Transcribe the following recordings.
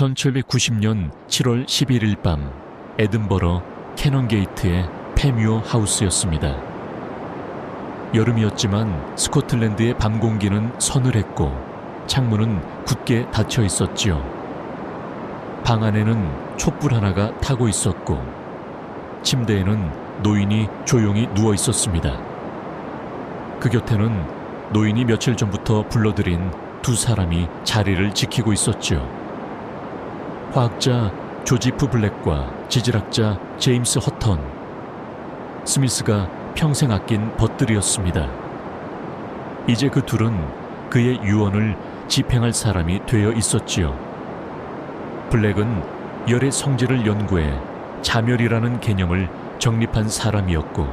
1790년 7월 11일 밤 에든버러 캐넌게이트의 패뮤어 하우스였습니다. 여름이었지만 스코틀랜드의 밤 공기는 서늘했고 창문은 굳게 닫혀 있었지요. 방 안에는 촛불 하나가 타고 있었고 침대에는 노인이 조용히 누워 있었습니다. 그 곁에는 노인이 며칠 전부터 불러들인 두 사람이 자리를 지키고 있었지요. 화학자 조지프 블랙과 지질학자 제임스 허턴, 스미스가 평생 아낀 벗들이었습니다. 이제 그 둘은 그의 유언을 집행할 사람이 되어 있었지요. 블랙은 열의 성질을 연구해 자멸이라는 개념을 정립한 사람이었고,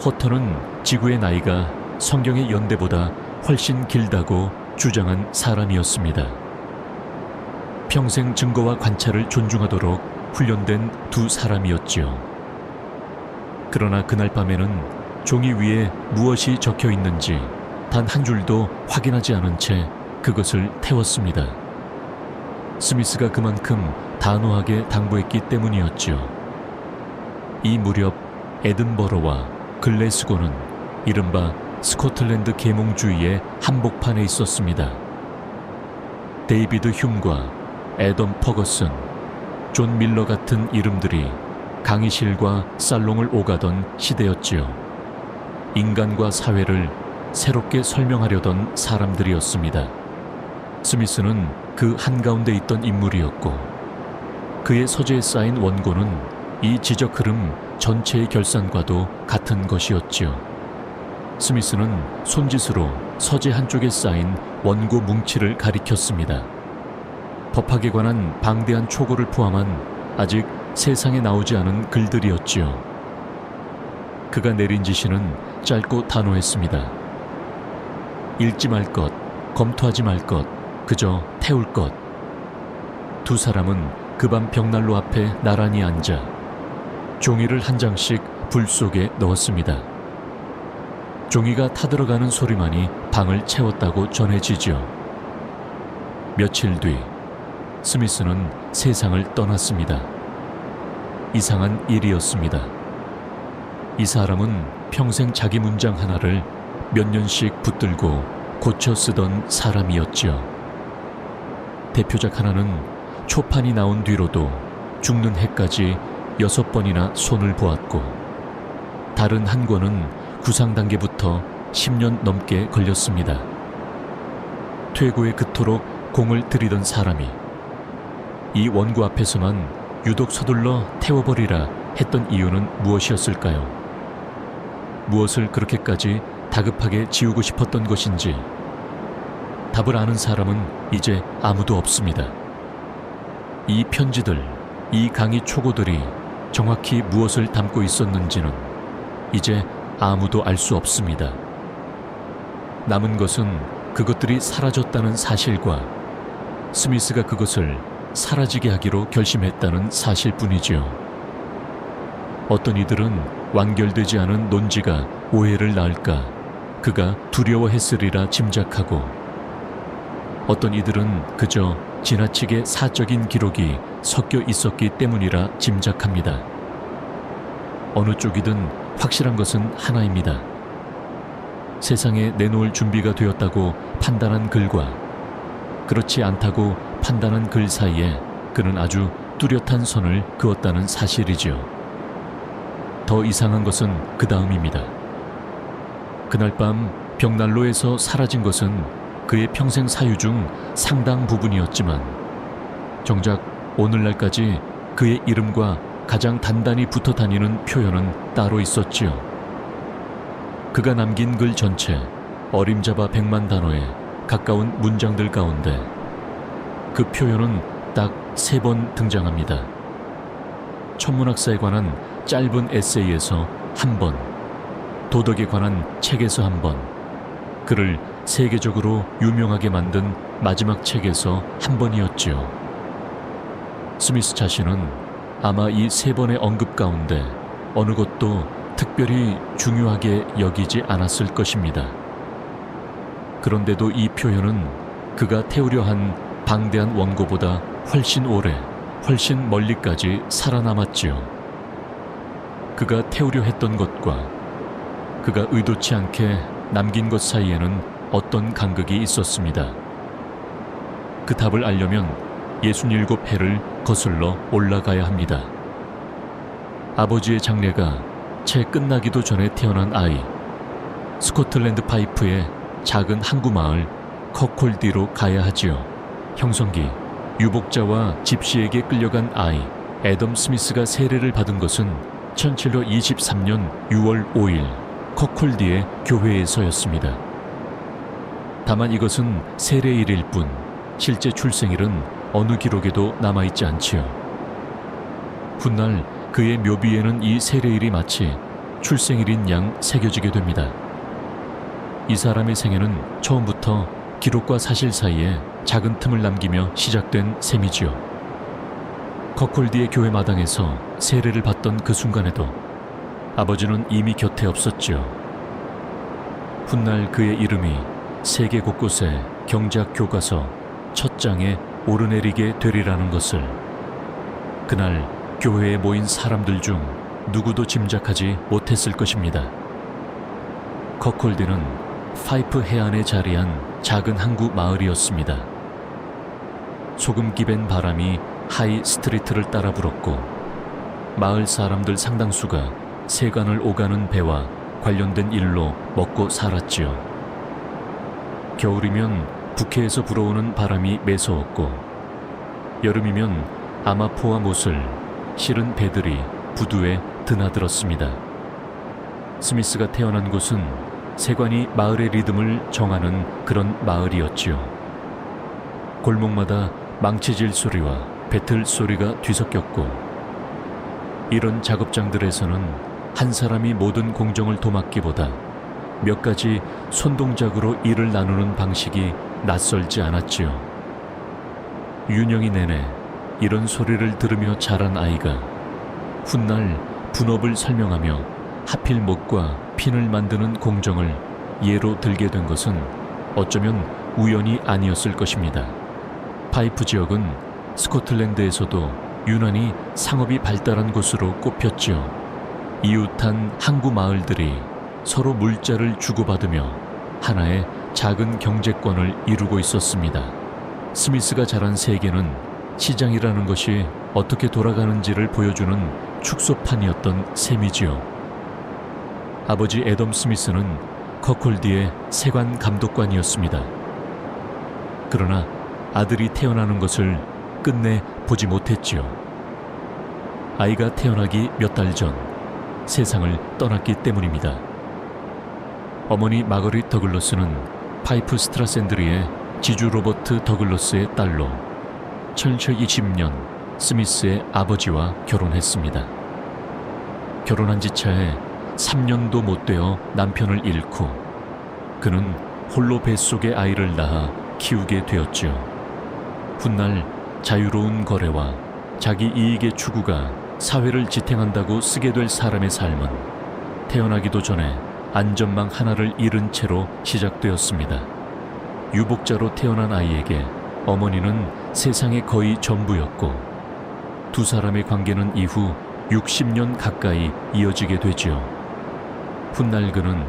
허턴은 지구의 나이가 성경의 연대보다 훨씬 길다고 주장한 사람이었습니다. 평생 증거와 관찰을 존중하도록 훈련된 두 사람이었지요. 그러나 그날 밤에는 종이 위에 무엇이 적혀 있는지 단 한 줄도 확인하지 않은 채 그것을 태웠습니다. 스미스가 그만큼 단호하게 당부했기 때문이었지요. 이 무렵 에든버러와 글래스고는 이른바 스코틀랜드 계몽주의의 한복판에 있었습니다. 데이비드 흉과 애덤 퍼거슨, 존 밀러 같은 이름들이 강의실과 살롱을 오가던 시대였지요. 인간과 사회를 새롭게 설명하려던 사람들이었습니다. 스미스는 그 한가운데 있던 인물이었고, 그의 서재에 쌓인 원고는 이 지적 흐름 전체의 결산과도 같은 것이었지요. 스미스는 손짓으로 서재 한쪽에 쌓인 원고 뭉치를 가리켰습니다. 법학에 관한 방대한 초고를 포함한 아직 세상에 나오지 않은 글들이었지요. 그가 내린 지시는 짧고 단호했습니다. 읽지 말 것, 검토하지 말 것, 그저 태울 것. 두 사람은 그 밤 벽난로 앞에 나란히 앉아 종이를 한 장씩 불 속에 넣었습니다. 종이가 타들어가는 소리만이 방을 채웠다고 전해지죠. 며칠 뒤 스미스는 세상을 떠났습니다. 이상한 일이었습니다. 이 사람은 평생 자기 문장 하나를 몇 년씩 붙들고 고쳐 쓰던 사람이었지요. 대표작 하나는 초판이 나온 뒤로도 죽는 해까지 6번이나 손을 보았고, 다른 한 권은 구상 단계부터 10년 넘게 걸렸습니다. 퇴고에 그토록 공을 들이던 사람이 이 원고 앞에서만 유독 서둘러 태워버리라 했던 이유는 무엇이었을까요? 무엇을 그렇게까지 다급하게 지우고 싶었던 것인지 답을 아는 사람은 이제 아무도 없습니다. 이 편지들, 이 강의 초고들이 정확히 무엇을 담고 있었는지는 이제 아무도 알 수 없습니다. 남은 것은 그것들이 사라졌다는 사실과 스미스가 그것을 사라지게 하기로 결심했다는 사실뿐이지요. 어떤 이들은 완결되지 않은 논지가 오해를 낳을까 그가 두려워했으리라 짐작하고, 어떤 이들은 그저 지나치게 사적인 기록이 섞여 있었기 때문이라 짐작합니다. 어느 쪽이든 확실한 것은 하나입니다. 세상에 내놓을 준비가 되었다고 판단한 글과 그렇지 않다고 판단한 글 사이에 그는 아주 뚜렷한 선을 그었다는 사실이지요. 더 이상한 것은 그 다음입니다. 그날 밤 벽난로에서 사라진 것은 그의 평생 사유 중 상당 부분이었지만, 정작 오늘날까지 그의 이름과 가장 단단히 붙어 다니는 표현은 따로 있었지요. 그가 남긴 글 전체 어림잡아 100만 단어에 가까운 문장들 가운데 그 표현은 딱 3번 등장합니다. 천문학사에 관한 짧은 에세이에서 1번, 도덕에 관한 책에서 1번, 그를 세계적으로 유명하게 만든 마지막 책에서 1번이었지요. 스미스 자신은 아마 이 3번의 언급 가운데 어느 것도 특별히 중요하게 여기지 않았을 것입니다. 그런데도 이 표현은 그가 태우려 한 방대한 원고보다 훨씬 오래, 훨씬 멀리까지 살아남았지요. 그가 태우려 했던 것과 그가 의도치 않게 남긴 것 사이에는 어떤 간극이 있었습니다. 그 답을 알려면 67해를 거슬러 올라가야 합니다. 아버지의 장례가 채 끝나기도 전에 태어난 아이, 스코틀랜드 파이프의 작은 항구 마을 커콜디로 가야 하지요. 형성기, 유복자와 집시에게 끌려간 아이 애덤 스미스가 세례를 받은 것은 1723년 6월 5일 커콜디의 교회에서였습니다. 다만 이것은 세례일일 뿐 실제 출생일은 어느 기록에도 남아있지 않지요. 훗날 그의 묘비에는 이 세례일이 마치 출생일인 양 새겨지게 됩니다. 이 사람의 생애는 처음부터 기록과 사실 사이에 작은 틈을 남기며 시작된 셈이지요. 커콜디의 교회 마당에서 세례를 받던 그 순간에도 아버지는 이미 곁에 없었지요. 훗날 그의 이름이 세계 곳곳에 경제학 교과서 첫 장에 오르내리게 되리라는 것을 그날 교회에 모인 사람들 중 누구도 짐작하지 못했을 것입니다. 커콜디는 파이프 해안에 자리한 작은 항구 마을이었습니다. 소금 기밴 바람이 하이 스트리트를 따라 불었고 마을 사람들 상당수가 세관을 오가는 배와 관련된 일로 먹고 살았지요. 겨울이면 북해에서 불어오는 바람이 매서웠고 여름이면 아마포와 못을 실은 배들이 부두에 드나들었습니다. 스미스가 태어난 곳은 세관이 마을의 리듬을 정하는 그런 마을이었지요. 골목마다 망치질 소리와 배틀 소리가 뒤섞였고 이런 작업장들에서는 한 사람이 모든 공정을 도맡기보다 몇 가지 손동작으로 일을 나누는 방식이 낯설지 않았지요. 유년기 내내 이런 소리를 들으며 자란 아이가 훗날 분업을 설명하며 하필 못과 핀을 만드는 공정을 예로 들게 된 것은 어쩌면 우연이 아니었을 것입니다. 파이프 지역은 스코틀랜드에서도 유난히 상업이 발달한 곳으로 꼽혔지요. 이웃한 항구 마을들이 서로 물자를 주고받으며 하나의 작은 경제권을 이루고 있었습니다. 스미스가 자란 세계는 시장이라는 것이 어떻게 돌아가는지를 보여주는 축소판이었던 셈이지요. 아버지 애덤 스미스는 커콜디의 세관 감독관이었습니다. 그러나 아들이 태어나는 것을 끝내 보지 못했지요. 아이가 태어나기 몇 달 전 세상을 떠났기 때문입니다. 어머니 마거릿 더글러스는 파이프 스트라샌드리의 지주 로버트 더글러스의 딸로 1720년 스미스의 아버지와 결혼했습니다. 결혼한 지 차에 3년도 못 되어 남편을 잃고 그는 홀로 뱃속에 아이를 낳아 키우게 되었지요. 훗날 자유로운 거래와 자기 이익의 추구가 사회를 지탱한다고 쓰게 될 사람의 삶은 태어나기도 전에 안전망 하나를 잃은 채로 시작되었습니다. 유복자로 태어난 아이에게 어머니는 세상의 거의 전부였고 두 사람의 관계는 이후 60년 가까이 이어지게 되지요. 훗날 그는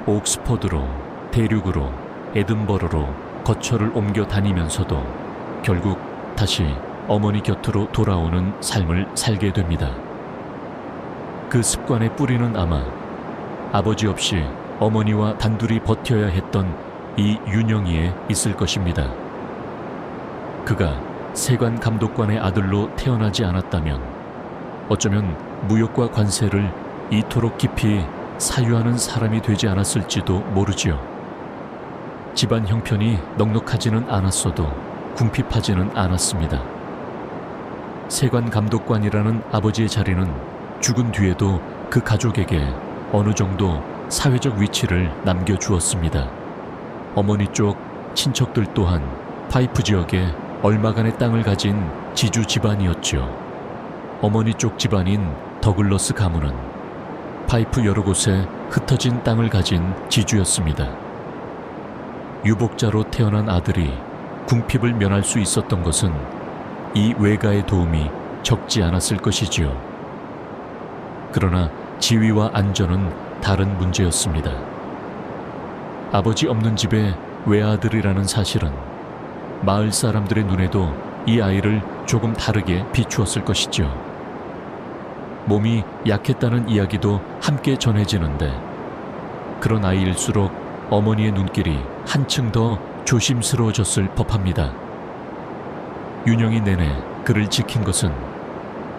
옥스퍼드로, 대륙으로, 에든버러로 거처를 옮겨 다니면서도 결국 다시 어머니 곁으로 돌아오는 삶을 살게 됩니다. 그 습관의 뿌리는 아마 아버지 없이 어머니와 단둘이 버텨야 했던 이 윤영이에 있을 것입니다. 그가 세관 감독관의 아들로 태어나지 않았다면 어쩌면 무역과 관세를 이토록 깊이 사유하는 사람이 되지 않았을지도 모르지요. 집안 형편이 넉넉하지는 않았어도 궁핍하지는 않았습니다. 세관 감독관이라는 아버지의 자리는 죽은 뒤에도 그 가족에게 어느 정도 사회적 위치를 남겨주었습니다. 어머니 쪽 친척들 또한 파이프 지역에 얼마간의 땅을 가진 지주 집안이었죠. 어머니 쪽 집안인 더글러스 가문은 파이프 여러 곳에 흩어진 땅을 가진 지주였습니다. 유복자로 태어난 아들이 궁핍을 면할 수 있었던 것은 이 외가의 도움이 적지 않았을 것이지요. 그러나 지위와 안전은 다른 문제였습니다. 아버지 없는 집의 외아들이라는 사실은 마을 사람들의 눈에도 이 아이를 조금 다르게 비추었을 것이죠. 몸이 약했다는 이야기도 함께 전해지는데 그런 아이일수록 어머니의 눈길이 한층 더 조심스러워졌을 법합니다. 윤영이 내내 그를 지킨 것은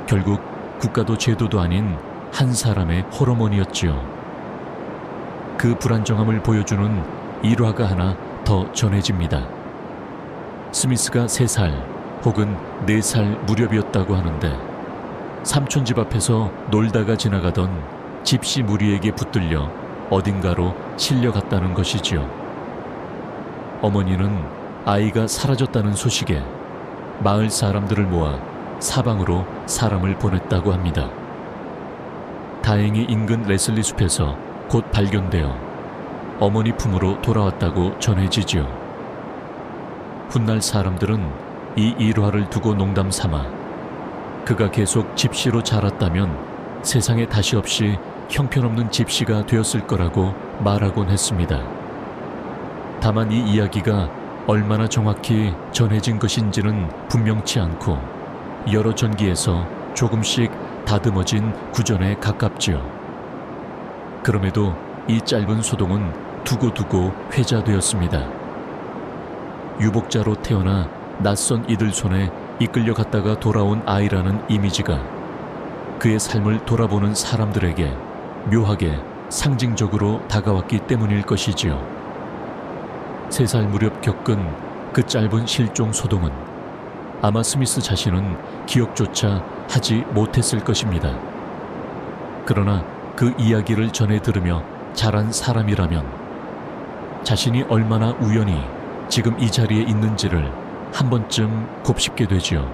결국 국가도 제도도 아닌 한 사람의 호르몬이었지요. 그 불안정함을 보여주는 일화가 하나 더 전해집니다. 스미스가 3살 혹은 4살 무렵이었다고 하는데 삼촌 집 앞에서 놀다가 지나가던 집시 무리에게 붙들려 어딘가로 실려갔다는 것이지요. 어머니는 아이가 사라졌다는 소식에 마을 사람들을 모아 사방으로 사람을 보냈다고 합니다. 다행히 인근 레슬리 숲에서 곧 발견되어 어머니 품으로 돌아왔다고 전해지지요. 훗날 사람들은 이 일화를 두고 농담 삼아 그가 계속 집시로 자랐다면 세상에 다시 없이 형편없는 집시가 되었을 거라고 말하곤 했습니다. 다만 이 이야기가 얼마나 정확히 전해진 것인지는 분명치 않고 여러 전기에서 조금씩 다듬어진 구전에 가깝지요. 그럼에도 이 짧은 소동은 두고두고 회자되었습니다. 유복자로 태어나 낯선 이들 손에 이끌려갔다가 돌아온 아이라는 이미지가 그의 삶을 돌아보는 사람들에게 묘하게 상징적으로 다가왔기 때문일 것이지요. 3살 무렵 겪은 그 짧은 실종 소동은 아마 스미스 자신은 기억조차 하지 못했을 것입니다. 그러나 그 이야기를 전해 들으며 자란 사람이라면 자신이 얼마나 우연히 지금 이 자리에 있는지를 한 번쯤 곱씹게 되지요.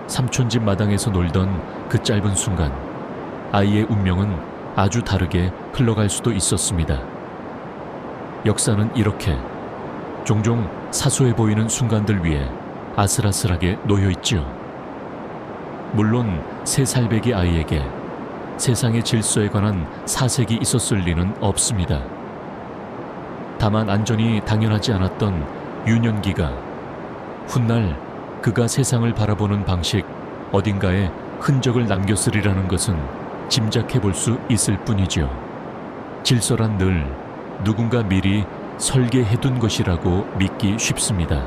삼촌 집 마당에서 놀던 그 짧은 순간 아이의 운명은 아주 다르게 흘러갈 수도 있었습니다. 역사는 이렇게 종종 사소해 보이는 순간들 위에 아슬아슬하게 놓여있지요. 물론 3살배기 아이에게 세상의 질서에 관한 사색이 있었을 리는 없습니다. 다만 안전이 당연하지 않았던 유년기가 훗날 그가 세상을 바라보는 방식 어딘가에 흔적을 남겼으리라는 것은 짐작해 볼 수 있을 뿐이죠. 질서란 늘 누군가 미리 설계해둔 것이라고 믿기 쉽습니다.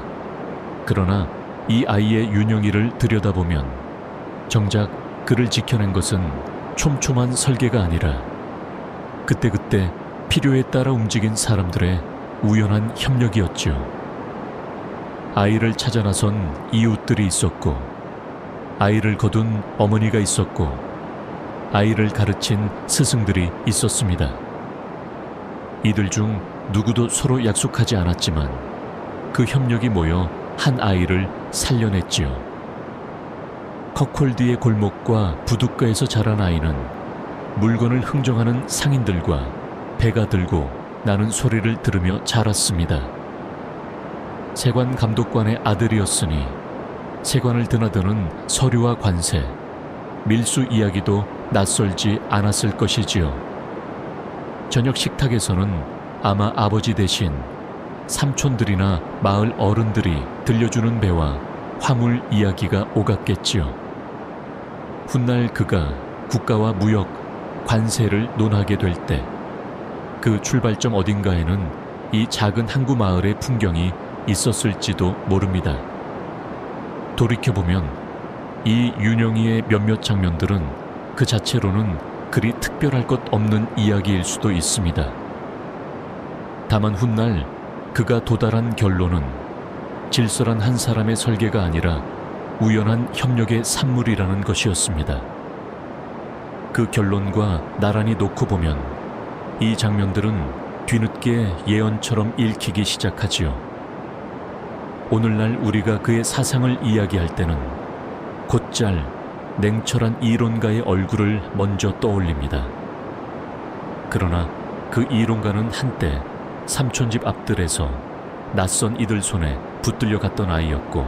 그러나 이 아이의 윤영이를 들여다보면 정작 그를 지켜낸 것은 촘촘한 설계가 아니라 그때그때 필요에 따라 움직인 사람들의 우연한 협력이었죠. 아이를 찾아 나선 이웃들이 있었고 아이를 거둔 어머니가 있었고 아이를 가르친 스승들이 있었습니다. 이들 중 누구도 서로 약속하지 않았지만 그 협력이 모여 한 아이를 살려냈지요. 컵홀드의 골목과 부둣가에서 자란 아이는 물건을 흥정하는 상인들과 배가 들고 나는 소리를 들으며 자랐습니다. 세관 감독관의 아들이었으니 세관을 드나드는 서류와 관세, 밀수 이야기도 낯설지 않았을 것이지요. 저녁 식탁에서는 아마 아버지 대신 삼촌들이나 마을 어른들이 들려주는 배와 화물 이야기가 오갔겠지요. 훗날 그가 국가와 무역, 관세를 논하게 될 때 그 출발점 어딘가에는 이 작은 항구 마을의 풍경이 있었을지도 모릅니다. 돌이켜보면 이 윤영이의 몇몇 장면들은 그 자체로는 그리 특별할 것 없는 이야기일 수도 있습니다. 다만 훗날 그가 도달한 결론은 질서란 한 사람의 설계가 아니라 우연한 협력의 산물이라는 것이었습니다. 그 결론과 나란히 놓고 보면 이 장면들은 뒤늦게 예언처럼 읽히기 시작하지요. 오늘날 우리가 그의 사상을 이야기할 때는 곧잘 냉철한 이론가의 얼굴을 먼저 떠올립니다. 그러나 그 이론가는 한때 삼촌집 앞들에서 낯선 이들 손에 붙들려 갔던 아이였고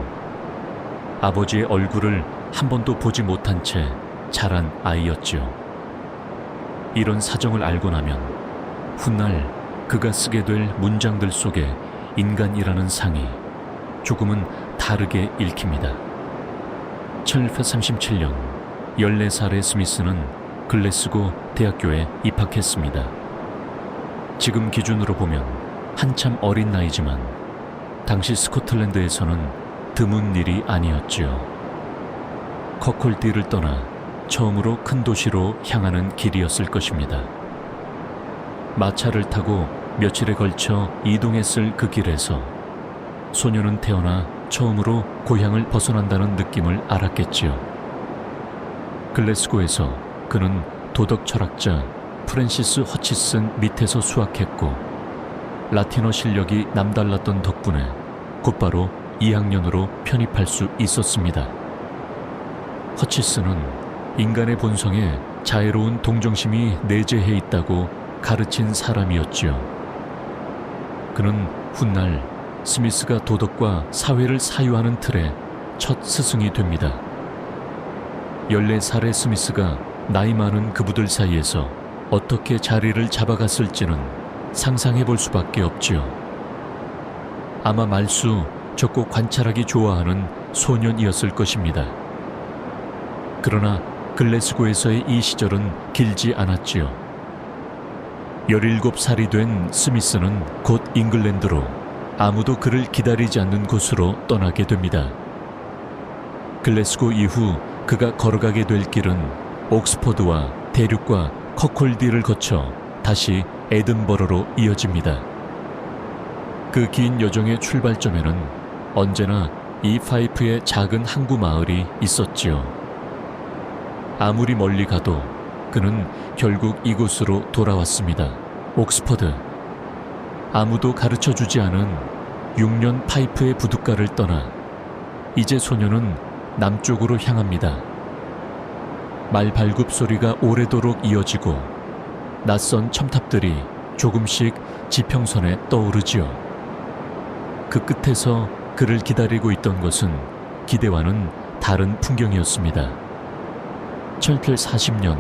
아버지의 얼굴을 한 번도 보지 못한 채 자란 아이였지요. 이런 사정을 알고 나면 훗날 그가 쓰게 될 문장들 속에 인간이라는 상이 조금은 다르게 읽힙니다. 1837년 14살의 스미스는 글래스고 대학교에 입학했습니다. 지금 기준으로 보면 한참 어린 나이지만 당시 스코틀랜드에서는 드문 일이 아니었지요. 커콜디를 떠나 처음으로 큰 도시로 향하는 길이었을 것입니다. 마차를 타고 며칠에 걸쳐 이동했을 그 길에서 소녀는 태어나 처음으로 고향을 벗어난다는 느낌을 알았겠지요. 글래스고에서 그는 도덕 철학자 프랜시스 허치슨 밑에서 수학했고 라틴어 실력이 남달랐던 덕분에 곧바로 2학년으로 편입할 수 있었습니다. 허치슨은 인간의 본성에 자애로운 동정심이 내재해 있다고 가르친 사람이었지요. 그는 훗날 스미스가 도덕과 사회를 사유하는 틀의 첫 스승이 됩니다. 14살의 스미스가 나이 많은 그부들 사이에서 어떻게 자리를 잡아갔을지는 상상해 볼 수밖에 없지요. 아마 말수, 적고 관찰하기 좋아하는 소년이었을 것입니다. 그러나 글래스고에서의 이 시절은 길지 않았지요. 17살이 된 스미스는 곧 잉글랜드로 아무도 그를 기다리지 않는 곳으로 떠나게 됩니다. 글래스고 이후 그가 걸어가게 될 길은 옥스퍼드와 대륙과 커콜디를 거쳐 다시 에든버러로 이어집니다. 그 긴 여정의 출발점에는 언제나 이 파이프의 작은 항구 마을이 있었지요. 아무리 멀리 가도 그는 결국 이곳으로 돌아왔습니다. 옥스퍼드. 아무도 가르쳐주지 않은 6년 파이프의 부둣가를 떠나 이제 소녀는 남쪽으로 향합니다. 말 발굽 소리가 오래도록 이어지고 낯선 첨탑들이 조금씩 지평선에 떠오르지요. 그 끝에서 그를 기다리고 있던 것은 기대와는 다른 풍경이었습니다. 1840년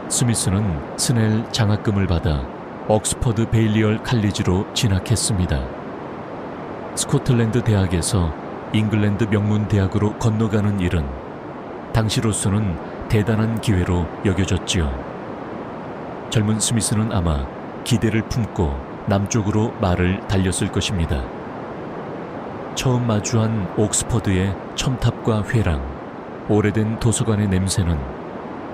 스미스는 스넬 장학금을 받아 옥스퍼드 베일리얼 칼리지로 진학했습니다. 스코틀랜드 대학에서 잉글랜드 명문 대학으로 건너가는 일은 당시로서는 대단한 기회로 여겨졌지요. 젊은 스미스는 아마 기대를 품고 남쪽으로 말을 달렸을 것입니다. 처음 마주한 옥스퍼드의 첨탑과 회랑, 오래된 도서관의 냄새는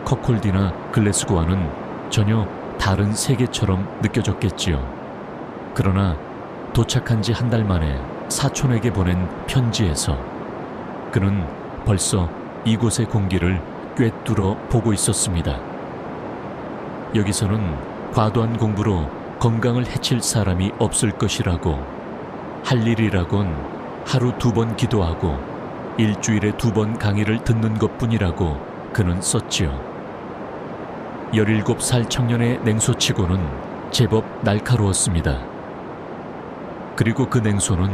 커콜디나 글래스고와는 전혀 다른 세계처럼 느껴졌겠지요. 그러나 도착한 지 한 달 만에 사촌에게 보낸 편지에서 그는 벌써 이곳의 공기를 꿰뚫어 보고 있었습니다. 여기서는 과도한 공부로 건강을 해칠 사람이 없을 것이라고, 할 일이라곤 하루 2번 기도하고 일주일에 2번 강의를 듣는 것뿐이라고 그는 썼지요. 17살 청년의 냉소치고는 제법 날카로웠습니다. 그리고 그 냉소는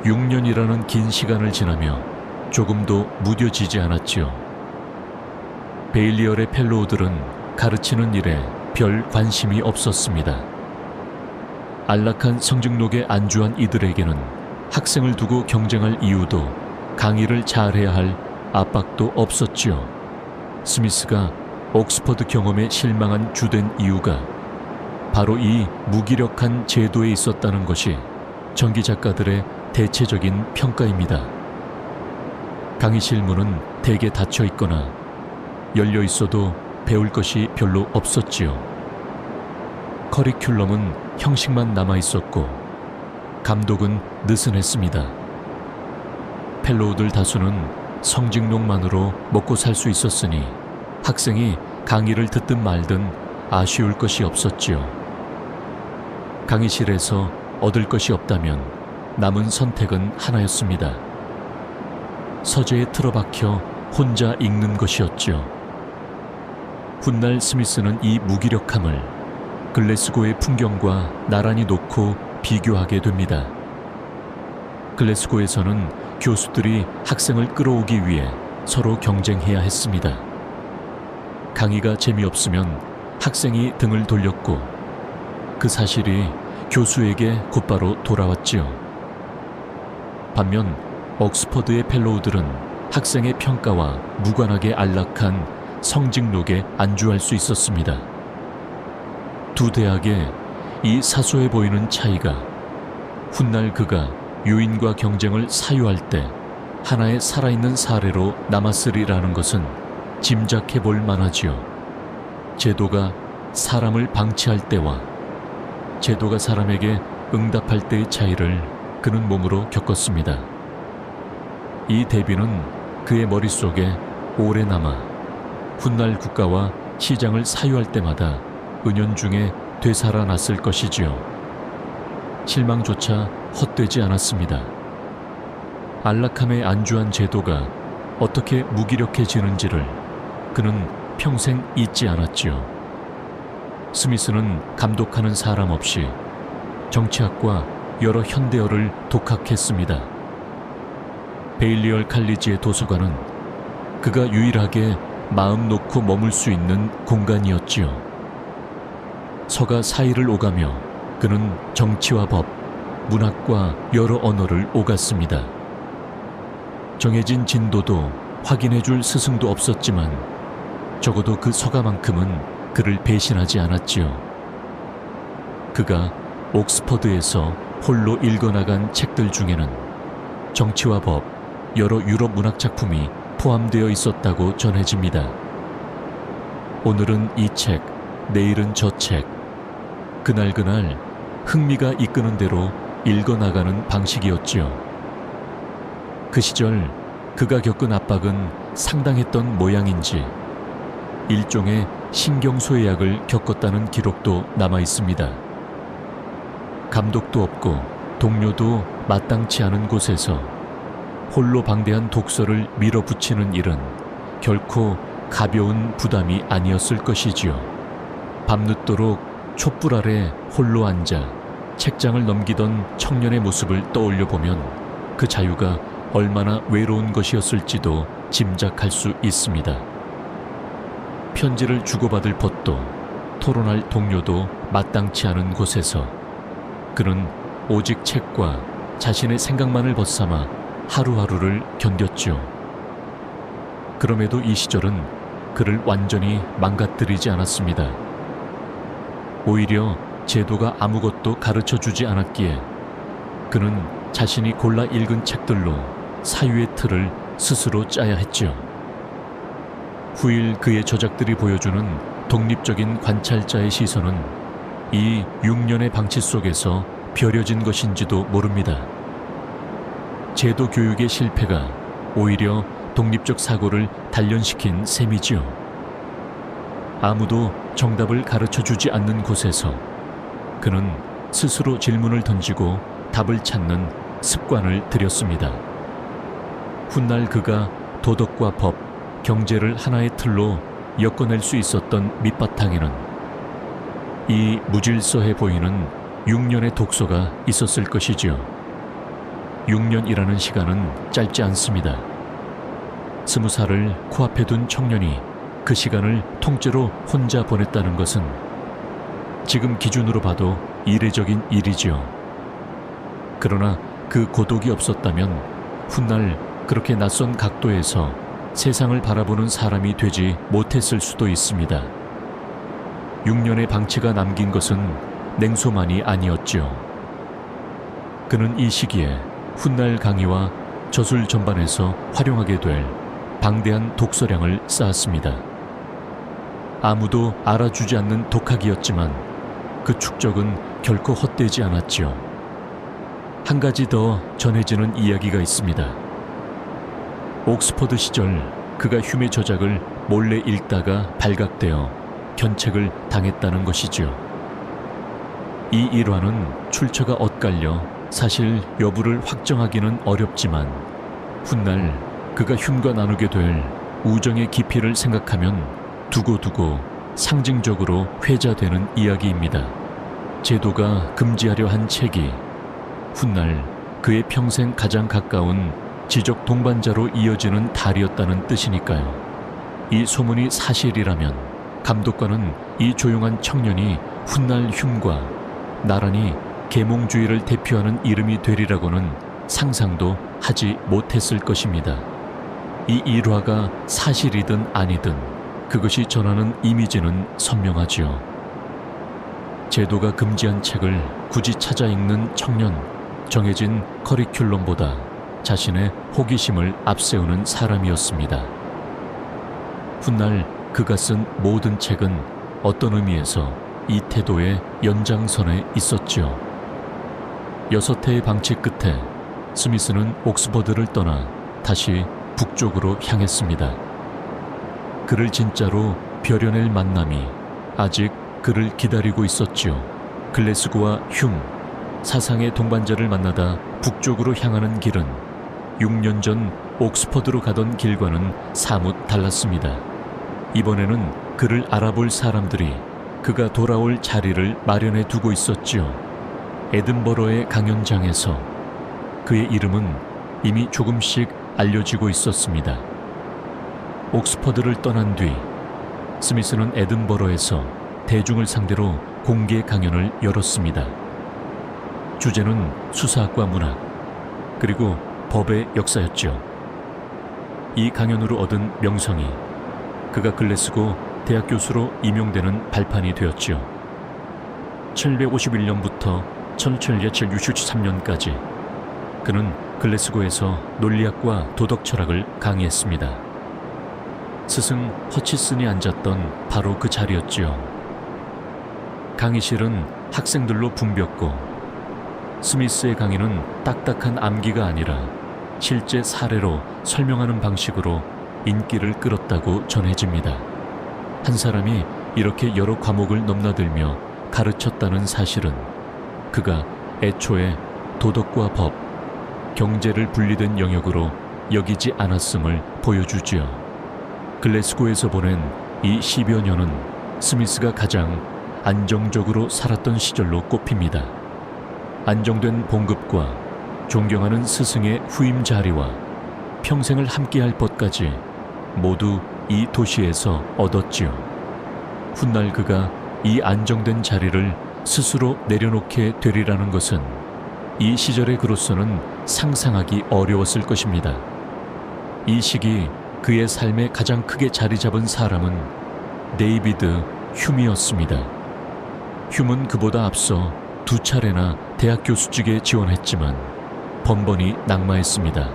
6년이라는 긴 시간을 지나며 조금도 무뎌지지 않았지요. 베일리얼의 펠로우들은 가르치는 일에 별 관심이 없었습니다. 안락한 성직록에 안주한 이들에게는 학생을 두고 경쟁할 이유도 강의를 잘해야 할 압박도 없었지요. 스미스가 옥스퍼드 경험에 실망한 주된 이유가 바로 이 무기력한 제도에 있었다는 것이 전기 작가들의 대체적인 평가입니다. 강의실 문은 대개 닫혀 있거나 열려 있어도 배울 것이 별로 없었지요. 커리큘럼은 형식만 남아 있었고 감독은 느슨했습니다. 펠로우들 다수는 성직록만으로 먹고 살 수 있었으니 학생이 강의를 듣든 말든 아쉬울 것이 없었지요. 강의실에서 얻을 것이 없다면 남은 선택은 하나였습니다. 서재에 틀어박혀 혼자 읽는 것이었지요. 훗날 스미스는 이 무기력함을 글래스고의 풍경과 나란히 놓고 비교하게 됩니다. 글래스고에서는 교수들이 학생을 끌어오기 위해 서로 경쟁해야 했습니다. 강의가 재미없으면 학생이 등을 돌렸고 그 사실이 교수에게 곧바로 돌아왔지요. 반면 옥스퍼드의 펠로우들은 학생의 평가와 무관하게 안락한 성직록에 안주할 수 있었습니다. 두 대학의 이 사소해 보이는 차이가 훗날 그가 유인과 경쟁을 사유할 때 하나의 살아있는 사례로 남았으리라는 것은 짐작해 볼 만하지요. 제도가 사람을 방치할 때와 제도가 사람에게 응답할 때의 차이를 그는 몸으로 겪었습니다. 이 대비는 그의 머릿속에 오래 남아 훗날 국가와 시장을 사유할 때마다 은연중에 되살아났을 것이지요. 실망조차 헛되지 않았습니다. 안락함에 안주한 제도가 어떻게 무기력해지는지를 그는 평생 잊지 않았지요. 스미스는 감독하는 사람 없이 정치학과 여러 현대어를 독학했습니다. 베일리얼 칼리지의 도서관은 그가 유일하게 마음 놓고 머물 수 있는 공간이었지요. 서가 사이를 오가며 그는 정치와 법, 문학과 여러 언어를 오갔습니다. 정해진 진도도 확인해 줄 스승도 없었지만 적어도 그 서가만큼은 그를 배신하지 않았지요. 그가 옥스퍼드에서 홀로 읽어나간 책들 중에는 정치와 법, 여러 유럽 문학 작품이 포함되어 있었다고 전해집니다. 오늘은 이 책, 내일은 저 책, 그날그날 흥미가 이끄는 대로 읽어나가는 방식이었지요. 그 시절 그가 겪은 압박은 상당했던 모양인지 일종의 신경소외약을 겪었다는 기록도 남아 있습니다. 감독도 없고 동료도 마땅치 않은 곳에서 홀로 방대한 독서를 밀어붙이는 일은 결코 가벼운 부담이 아니었을 것이지요. 밤늦도록 촛불 아래 홀로 앉아 책장을 넘기던 청년의 모습을 떠올려 보면 그 자유가 얼마나 외로운 것이었을지도 짐작할 수 있습니다. 편지를 주고받을 벗도 토론할 동료도 마땅치 않은 곳에서 그는 오직 책과 자신의 생각만을 벗삼아 하루하루를 견뎠죠. 그럼에도 이 시절은 그를 완전히 망가뜨리지 않았습니다. 오히려 제도가 아무것도 가르쳐주지 않았기에 그는 자신이 골라 읽은 책들로 사유의 틀을 스스로 짜야 했죠. 후일 그의 저작들이 보여주는 독립적인 관찰자의 시선은 이 6년의 방치 속에서 벼려진 것인지도 모릅니다. 제도 교육의 실패가 오히려 독립적 사고를 단련시킨 셈이지요. 아무도 정답을 가르쳐주지 않는 곳에서 그는 스스로 질문을 던지고 답을 찾는 습관을 들였습니다. 훗날 그가 도덕과 법, 경제를 하나의 틀로 엮어낼 수 있었던 밑바탕에는 이 무질서해 보이는 6년의 독서가 있었을 것이지요. 6년이라는 시간은 짧지 않습니다. 20살을 코앞에 둔 청년이 그 시간을 통째로 혼자 보냈다는 것은 지금 기준으로 봐도 이례적인 일이지요. 그러나 그 고독이 없었다면 훗날 그렇게 낯선 각도에서 세상을 바라보는 사람이 되지 못했을 수도 있습니다. 6년의 방치가 남긴 것은 냉소만이 아니었지요. 그는 이 시기에 훗날 강의와 저술 전반에서 활용하게 될 방대한 독서량을 쌓았습니다. 아무도 알아주지 않는 독학이었지만 그 축적은 결코 헛되지 않았지요. 한 가지 더 전해지는 이야기가 있습니다. 옥스퍼드 시절 그가 휴메 저작을 몰래 읽다가 발각되어 견책을 당했다는 것이지요. 이 일화는 출처가 엇갈려 사실 여부를 확정하기는 어렵지만 훗날 그가 흉과 나누게 될 우정의 깊이를 생각하면 두고두고 상징적으로 회자되는 이야기입니다. 제도가 금지하려 한 책이 훗날 그의 평생 가장 가까운 지적 동반자로 이어지는 달이었다는 뜻이니까요. 이 소문이 사실이라면 감독관은 이 조용한 청년이 훗날 흉과 나란히 계몽주의를 대표하는 이름이 되리라고는 상상도 하지 못했을 것입니다. 이 일화가 사실이든 아니든 그것이 전하는 이미지는 선명하지요. 제도가 금지한 책을 굳이 찾아 읽는 청년, 정해진 커리큘럼보다 자신의 호기심을 앞세우는 사람이었습니다. 훗날 그가 쓴 모든 책은 어떤 의미에서 이 태도의 연장선에 있었지요. 6회의 방치 끝에 스미스는 옥스퍼드를 떠나 다시 북쪽으로 향했습니다. 그를 진짜로 벼려낼 만남이 아직 그를 기다리고 있었지요. 글래스고와 흉, 사상의 동반자를 만나다 북쪽으로 향하는 길은 6년 전 옥스퍼드로 가던 길과는 사뭇 달랐습니다. 이번에는 그를 알아볼 사람들이 그가 돌아올 자리를 마련해 두고 있었지요. 에든버러의 강연장에서 그의 이름은 이미 조금씩 알려지고 있었습니다. 옥스퍼드를 떠난 뒤 스미스는 에든버러에서 대중을 상대로 공개 강연을 열었습니다. 주제는 수사학과 문학, 그리고 법의 역사였죠. 이 강연으로 얻은 명성이 그가 글래스고 대학 교수로 임용되는 발판이 되었지요. 751년부터 1763년까지 그는 글래스고에서 논리학과 도덕 철학을 강의했습니다. 스승 허치슨이 앉았던 바로 그 자리였지요. 강의실은 학생들로 붐볐고 스미스의 강의는 딱딱한 암기가 아니라 실제 사례로 설명하는 방식으로 인기를 끌었다고 전해집니다. 한 사람이 이렇게 여러 과목을 넘나들며 가르쳤다는 사실은 그가 애초에 도덕과 법, 경제를 분리된 영역으로 여기지 않았음을 보여주지요. 글래스고에서 보낸 이 10여 년은 스미스가 가장 안정적으로 살았던 시절로 꼽힙니다. 안정된 봉급과 존경하는 스승의 후임 자리와 평생을 함께할 것까지 모두 이 도시에서 얻었지요. 훗날 그가 이 안정된 자리를 스스로 내려놓게 되리라는 것은 이 시절의 그로서는 상상하기 어려웠을 것입니다. 이 시기 그의 삶에 가장 크게 자리 잡은 사람은 데이비드 휴미였습니다. 휴은 그보다 앞서 2차례나 대학 교수직에 지원했지만 번번이 낙마했습니다.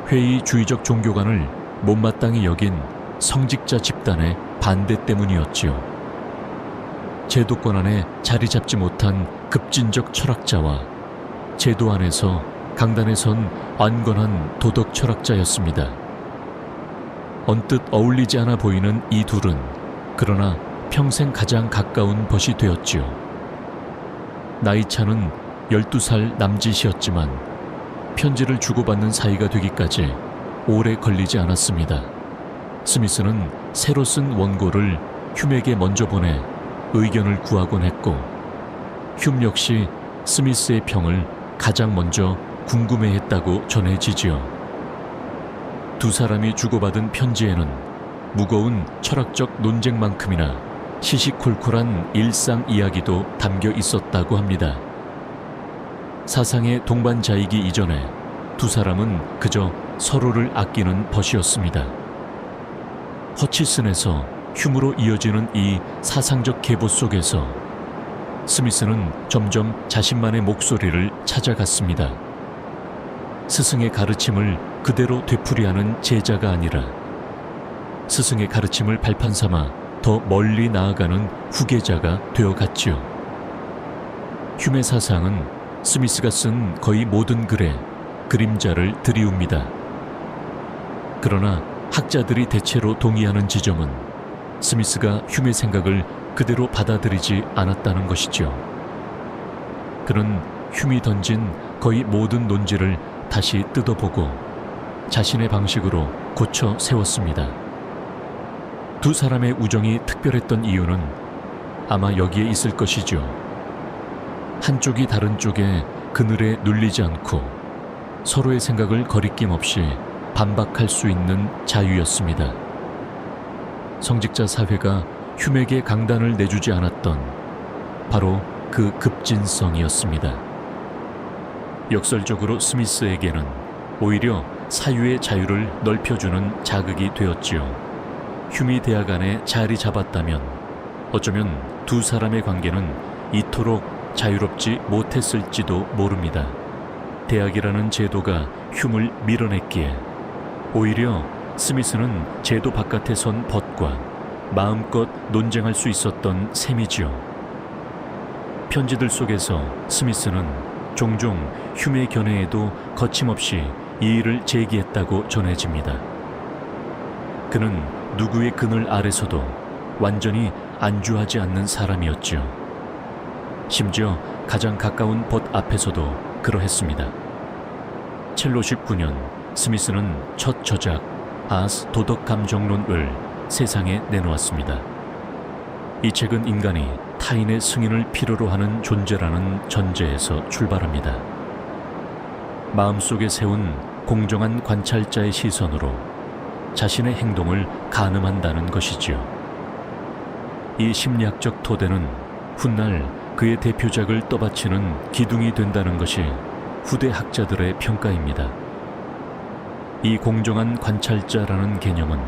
회의주의적 종교관을 못마땅히 여긴 성직자 집단의 반대 때문이었지요. 제도권 안에 자리 잡지 못한 급진적 철학자와 제도 안에서 강단에 선 완건한 도덕 철학자였습니다. 언뜻 어울리지 않아 보이는 이 둘은 그러나 평생 가장 가까운 벗이 되었지요. 나이차는 12살 남짓이었지만 편지를 주고받는 사이가 되기까지 오래 걸리지 않았습니다. 스미스는 새로 쓴 원고를 흉에게 먼저 보내 의견을 구하곤 했고 흉 역시 스미스의 평을 가장 먼저 궁금해했다고 전해지지요. 두 사람이 주고받은 편지에는 무거운 철학적 논쟁만큼이나 시시콜콜한 일상 이야기도 담겨 있었다고 합니다. 사상의 동반자이기 이전에 두 사람은 그저 서로를 아끼는 벗이었습니다. 허치슨에서 흉으로 이어지는 이 사상적 계보 속에서 스미스는 점점 자신만의 목소리를 찾아갔습니다. 스승의 가르침을 그대로 되풀이하는 제자가 아니라 스승의 가르침을 발판 삼아 더 멀리 나아가는 후계자가 되어갔지요. 흉의 사상은 스미스가 쓴 거의 모든 글에 그림자를 들이웁니다. 그러나 학자들이 대체로 동의하는 지점은 스미스가 흉의 생각을 그대로 받아들이지 않았다는 것이죠. 그는 흉이 던진 거의 모든 논지를 다시 뜯어보고 자신의 방식으로 고쳐 세웠습니다. 두 사람의 우정이 특별했던 이유는 아마 여기에 있을 것이죠. 한쪽이 다른 쪽에 그늘에 눌리지 않고 서로의 생각을 거리낌 없이 반박할 수 있는 자유였습니다. 성직자 사회가 흉에게 강단을 내주지 않았던 바로 그 급진성이었습니다. 역설적으로 스미스에게는 오히려 사유의 자유를 넓혀주는 자극이 되었지요. 휴미 대학 안에 자리 잡았다면 어쩌면 두 사람의 관계는 이토록 자유롭지 못했을지도 모릅니다. 대학이라는 제도가 흉을 밀어냈기에 오히려 스미스는 제도 바깥에 선 벗과 마음껏 논쟁할 수 있었던 셈이지요. 편지들 속에서 스미스는 종종 흉의 견해에도 거침없이 이의를 제기했다고 전해집니다. 그는 누구의 그늘 아래서도 완전히 안주하지 않는 사람이었지요. 심지어 가장 가까운 벗 앞에서도 그러했습니다. 첼로 19년 스미스는 첫 저작 아스 도덕감정론을 세상에 내놓았습니다. 이 책은 인간이 타인의 승인을 필요로 하는 존재라는 전제에서 출발합니다. 마음속에 세운 공정한 관찰자의 시선으로 자신의 행동을 가늠한다는 것이지요. 이 심리학적 토대는 훗날 그의 대표작을 떠받치는 기둥이 된다는 것이 후대 학자들의 평가입니다. 이 공정한 관찰자라는 개념은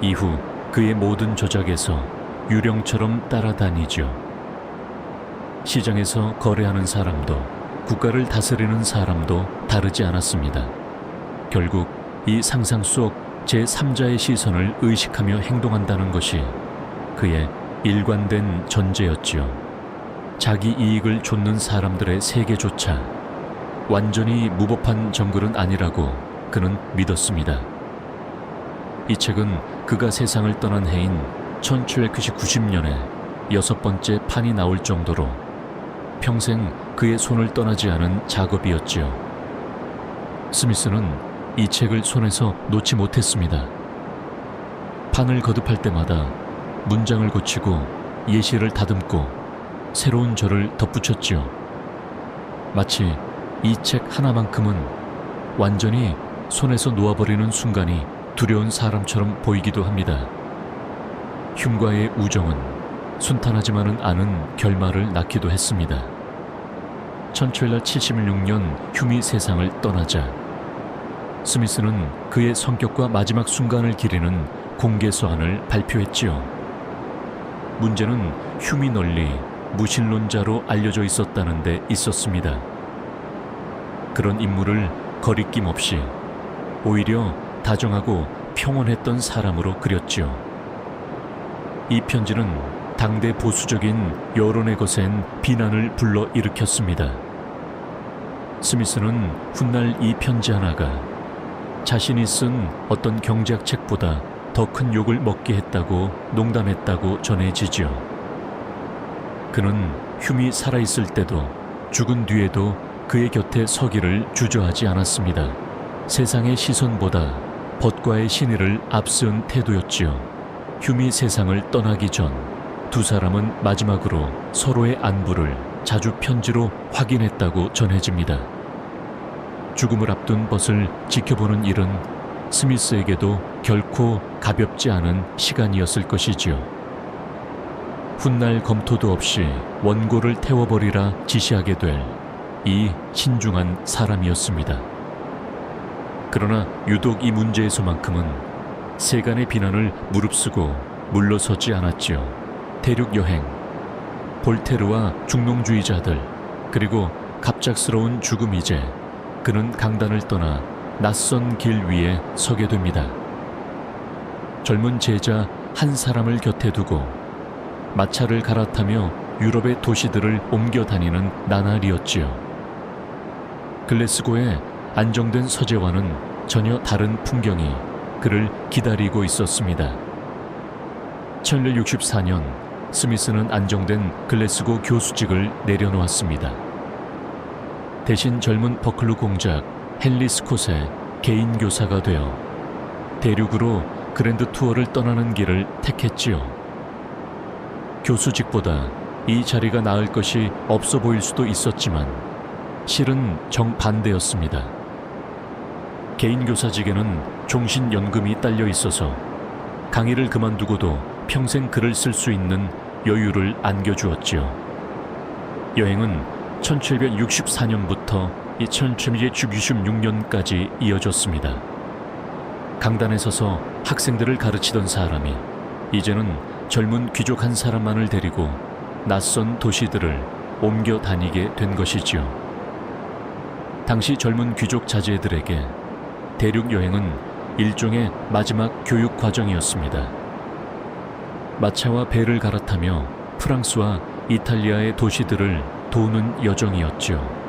이후 그의 모든 저작에서 유령처럼 따라다니죠. 시장에서 거래하는 사람도 국가를 다스리는 사람도 다르지 않았습니다. 결국 이 상상 속 제3자의 시선을 의식하며 행동한다는 것이 그의 일관된 전제였지요. 자기 이익을 좇는 사람들의 세계조차 완전히 무법한 정글은 아니라고 그는 믿었습니다. 이 책은 그가 세상을 떠난 해인 1790년에 6번째 판이 나올 정도로 평생 그의 손을 떠나지 않은 작업이었지요. 스미스는 이 책을 손에서 놓지 못했습니다. 판을 거듭할 때마다 문장을 고치고 예시를 다듬고 새로운 절을 덧붙였지요. 마치 이 책 하나만큼은 완전히 손에서 놓아버리는 순간이 두려운 사람처럼 보이기도 합니다. 흉과의 우정은 순탄하지만은 않은 결말을 낳기도 했습니다. 1776년 흉이 세상을 떠나자 스미스는 그의 성격과 마지막 순간을 기리는 공개 서한을 발표했지요. 문제는 흉이 널리 무신론자로 알려져 있었다는 데 있었습니다. 그런 인물을 거리낌 없이 오히려 다정하고 평온했던 사람으로 그렸지요. 이 편지는 당대 보수적인 여론의 거센 비난을 불러일으켰습니다. 스미스는 훗날 이 편지 하나가 자신이 쓴 어떤 경제학 책보다 더 큰 욕을 먹게 했다고 농담했다고 전해지죠. 그는 흉이 살아있을 때도 죽은 뒤에도 그의 곁에 서기를 주저하지 않았습니다. 세상의 시선보다 벗과의 신의를 앞세운 태도였지요. 흉이 세상을 떠나기 전 두 사람은 마지막으로 서로의 안부를 자주 편지로 확인했다고 전해집니다. 죽음을 앞둔 벗을 지켜보는 일은 스미스에게도 결코 가볍지 않은 시간이었을 것이지요. 훗날 검토도 없이 원고를 태워버리라 지시하게 될 이 신중한 사람이었습니다. 그러나 유독 이 문제에서만큼은 세간의 비난을 무릅쓰고 물러서지 않았지요. 대륙 여행, 볼테르와 중농주의자들, 그리고 갑작스러운 죽음 이제 그는 강단을 떠나 낯선 길 위에 서게 됩니다. 젊은 제자 한 사람을 곁에 두고 마차를 갈아타며 유럽의 도시들을 옮겨 다니는 나날이었지요. 글래스고의 안정된 서재와는 전혀 다른 풍경이 그를 기다리고 있었습니다. 1764년 스미스는 안정된 글래스고 교수직을 내려놓았습니다. 대신 젊은 버클루 공작 헨리 스콧의 개인 교사가 되어 대륙으로 그랜드 투어를 떠나는 길을 택했지요. 교수직보다 이 자리가 나을 것이 없어 보일 수도 있었지만 실은 정반대였습니다. 개인 교사직에는 종신연금이 딸려 있어서 강의를 그만두고도 평생 글을 쓸 수 있는 여유를 안겨주었지요. 여행은 1764년부터 1766년까지 이어졌습니다. 강단에 서서 학생들을 가르치던 사람이 이제는 젊은 귀족 한 사람만을 데리고 낯선 도시들을 옮겨 다니게 된 것이지요. 당시 젊은 귀족 자제들에게 대륙 여행은 일종의 마지막 교육 과정이었습니다. 마차와 배를 갈아타며 프랑스와 이탈리아의 도시들을 도는 여정이었죠.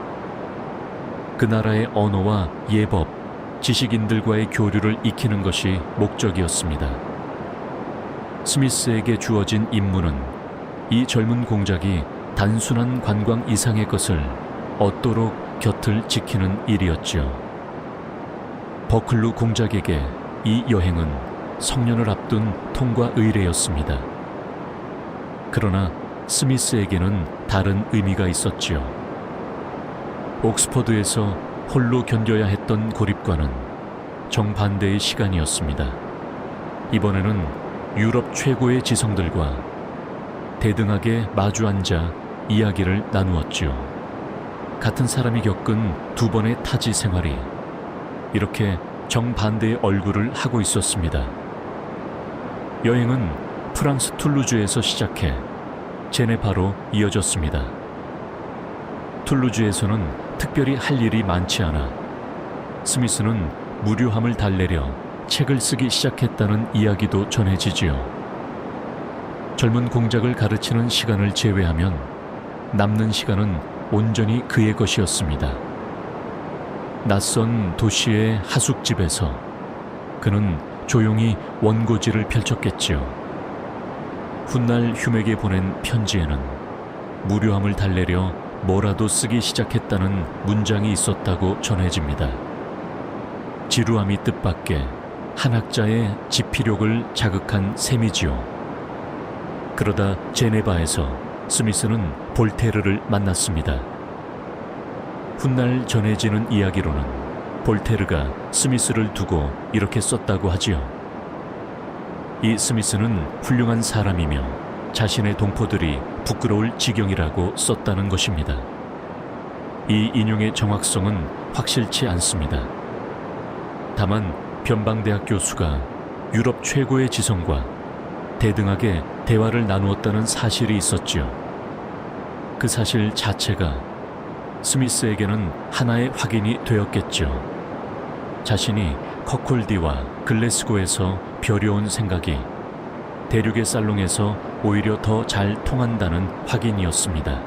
그 나라의 언어와 예법, 지식인들과의 교류를 익히는 것이 목적이었습니다. 스미스에게 주어진 임무는 이 젊은 공작이 단순한 관광 이상의 것을 얻도록 곁을 지키는 일이었죠. 버클루 공작에게 이 여행은 성년을 앞둔 통과 의례였습니다. 그러나 스미스에게는 다른 의미가 있었지요. 옥스퍼드에서 홀로 견뎌야 했던 고립과는 정반대의 시간이었습니다. 이번에는 유럽 최고의 지성들과 대등하게 마주 앉아 이야기를 나누었지요. 같은 사람이 겪은 두 번의 타지 생활이 이렇게 정반대의 얼굴을 하고 있었습니다. 여행은 프랑스 툴루즈에서 시작해 제네바로 이어졌습니다. 툴루즈에서는 특별히 할 일이 많지 않아 스미스는 무료함을 달래려 책을 쓰기 시작했다는 이야기도 전해지지요. 젊은 공작을 가르치는 시간을 제외하면 남는 시간은 온전히 그의 것이었습니다. 낯선 도시의 하숙집에서 그는 조용히 원고지를 펼쳤겠지요. 훗날 흉에게 보낸 편지에는 무료함을 달래려 뭐라도 쓰기 시작했다는 문장이 있었다고 전해집니다. 지루함이 뜻밖의 한 학자의 지피력을 자극한 셈이지요. 그러다 제네바에서 스미스는 볼테르를 만났습니다. 훗날 전해지는 이야기로는 볼테르가 스미스를 두고 이렇게 썼다고 하지요. 이 스미스는 훌륭한 사람이며 자신의 동포들이 부끄러울 지경이라고 썼다는 것입니다. 이 인용의 정확성은 확실치 않습니다. 다만 변방대학 교수가 유럽 최고의 지성과 대등하게 대화를 나누었다는 사실이 있었지요. 그 사실 자체가 스미스에게는 하나의 확인이 되었겠죠. 자신이 커콜디와 글래스고에서 벼려온 생각이 대륙의 살롱에서 오히려 더 잘 통한다는 확인이었습니다.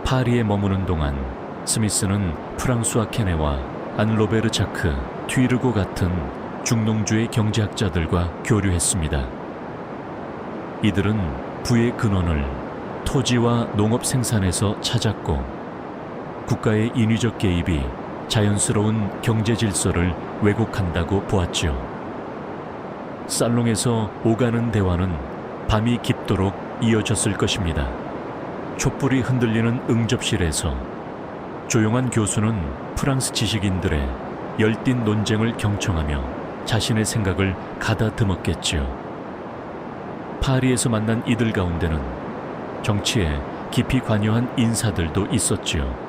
파리에 머무는 동안 스미스는 프랑수아 케네와 안로베르 자크, 튀르고 같은 중농주의 경제학자들과 교류했습니다. 이들은 부의 근원을 토지와 농업 생산에서 찾았고 국가의 인위적 개입이 자연스러운 경제 질서를 왜곡한다고 보았지요. 살롱에서 오가는 대화는 밤이 깊도록 이어졌을 것입니다. 촛불이 흔들리는 응접실에서 조용한 교수는 프랑스 지식인들의 열띤 논쟁을 경청하며 자신의 생각을 가다듬었겠지요. 파리에서 만난 이들 가운데는 정치에 깊이 관여한 인사들도 있었지요.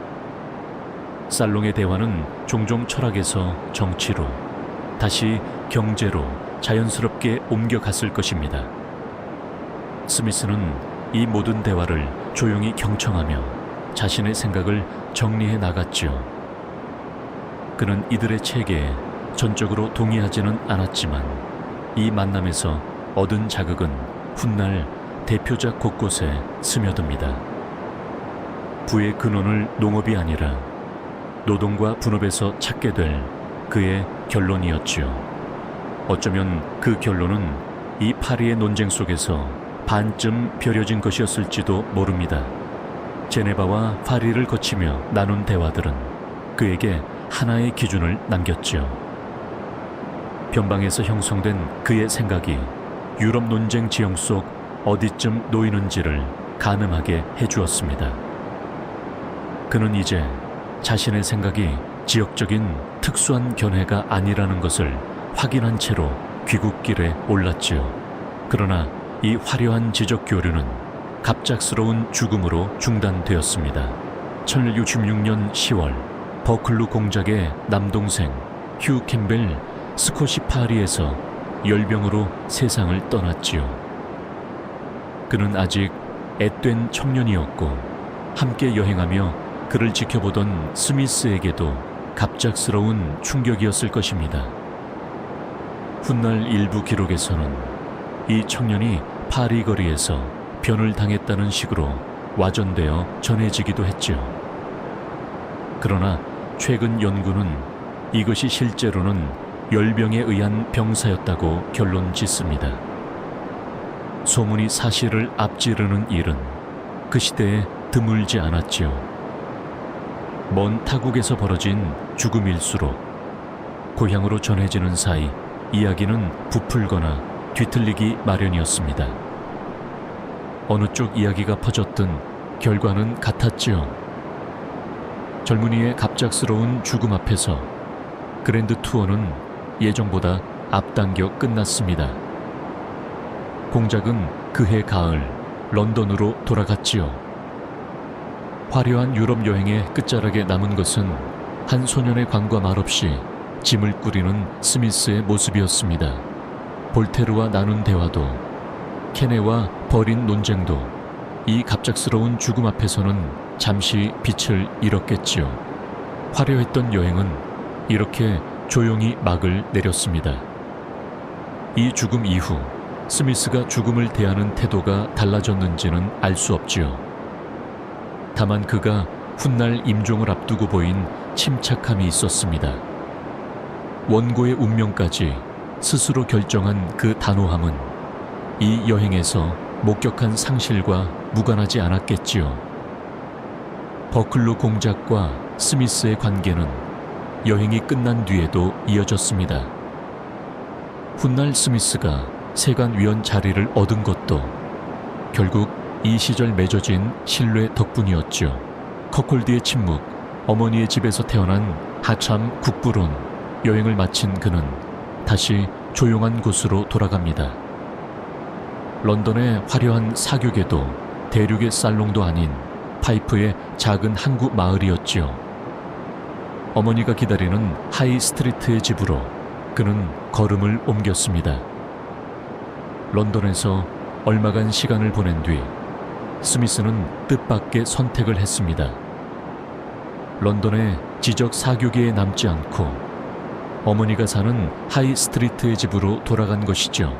살롱의 대화는 종종 철학에서 정치로, 다시 경제로 자연스럽게 옮겨갔을 것입니다. 스미스는 이 모든 대화를 조용히 경청하며 자신의 생각을 정리해 나갔지요. 그는 이들의 체계에 전적으로 동의하지는 않았지만 이 만남에서 얻은 자극은 훗날 대표작 곳곳에 스며듭니다. 부의 근원을 농업이 아니라 노동과 분업에서 찾게 될 그의 결론이었지요. 어쩌면 그 결론은 이 파리의 논쟁 속에서 반쯤 벼려진 것이었을지도 모릅니다. 제네바와 파리를 거치며 나눈 대화들은 그에게 하나의 기준을 남겼지요. 변방에서 형성된 그의 생각이 유럽 논쟁 지형 속 어디쯤 놓이는지를 가늠하게 해주었습니다. 그는 이제 자신의 생각이 지역적인 특수한 견해가 아니라는 것을 확인한 채로 귀국길에 올랐지요. 그러나 이 화려한 지적 교류는 갑작스러운 죽음으로 중단되었습니다. 1866년 10월 버클루 공작의 남동생 휴 캠벨 스코시 파리에서 열병으로 세상을 떠났지요. 그는 아직 앳된 청년이었고 함께 여행하며 그를 지켜보던 스미스에게도 갑작스러운 충격이었을 것입니다. 훗날 일부 기록에서는 이 청년이 파리 거리에서 변을 당했다는 식으로 와전되어 전해지기도 했죠. 그러나 최근 연구는 이것이 실제로는 열병에 의한 병사였다고 결론 짓습니다. 소문이 사실을 앞지르는 일은 그 시대에 드물지 않았지요. 먼 타국에서 벌어진 죽음일수록 고향으로 전해지는 사이 이야기는 부풀거나 뒤틀리기 마련이었습니다. 어느 쪽 이야기가 퍼졌든 결과는 같았지요. 젊은이의 갑작스러운 죽음 앞에서 그랜드 투어는 예정보다 앞당겨 끝났습니다. 공작은 그해 가을 런던으로 돌아갔지요. 화려한 유럽 여행의 끝자락에 남은 것은 한 소년의 관과 말없이 짐을 꾸리는 스미스의 모습이었습니다. 볼테르와 나눈 대화도 케네와 벌인 논쟁도 이 갑작스러운 죽음 앞에서는 잠시 빛을 잃었겠지요. 화려했던 여행은 이렇게 조용히 막을 내렸습니다. 이 죽음 이후 스미스가 죽음을 대하는 태도가 달라졌는지는 알 수 없지요. 다만 그가 훗날 임종을 앞두고 보인 침착함이 있었습니다. 원고의 운명까지 스스로 결정한 그 단호함은 이 여행에서 목격한 상실과 무관하지 않았겠지요. 버클루 공작과 스미스의 관계는 여행이 끝난 뒤에도 이어졌습니다. 훗날 스미스가 세관위원 자리를 얻은 것도 결국 이 시절 맺어진 신뢰 덕분이었죠. 커콜드의 침묵, 어머니의 집에서 태어난 하참 국부론 여행을 마친 그는 다시 조용한 곳으로 돌아갑니다. 런던의 화려한 사교계도 대륙의 살롱도 아닌 파이프의 작은 항구 마을이었지요. 어머니가 기다리는 하이 스트리트의 집으로 그는 걸음을 옮겼습니다. 런던에서 얼마간 시간을 보낸 뒤 스미스는 뜻밖의 선택을 했습니다. 런던의 지적 사교계에 남지 않고 어머니가 사는 하이 스트리트의 집으로 돌아간 것이죠.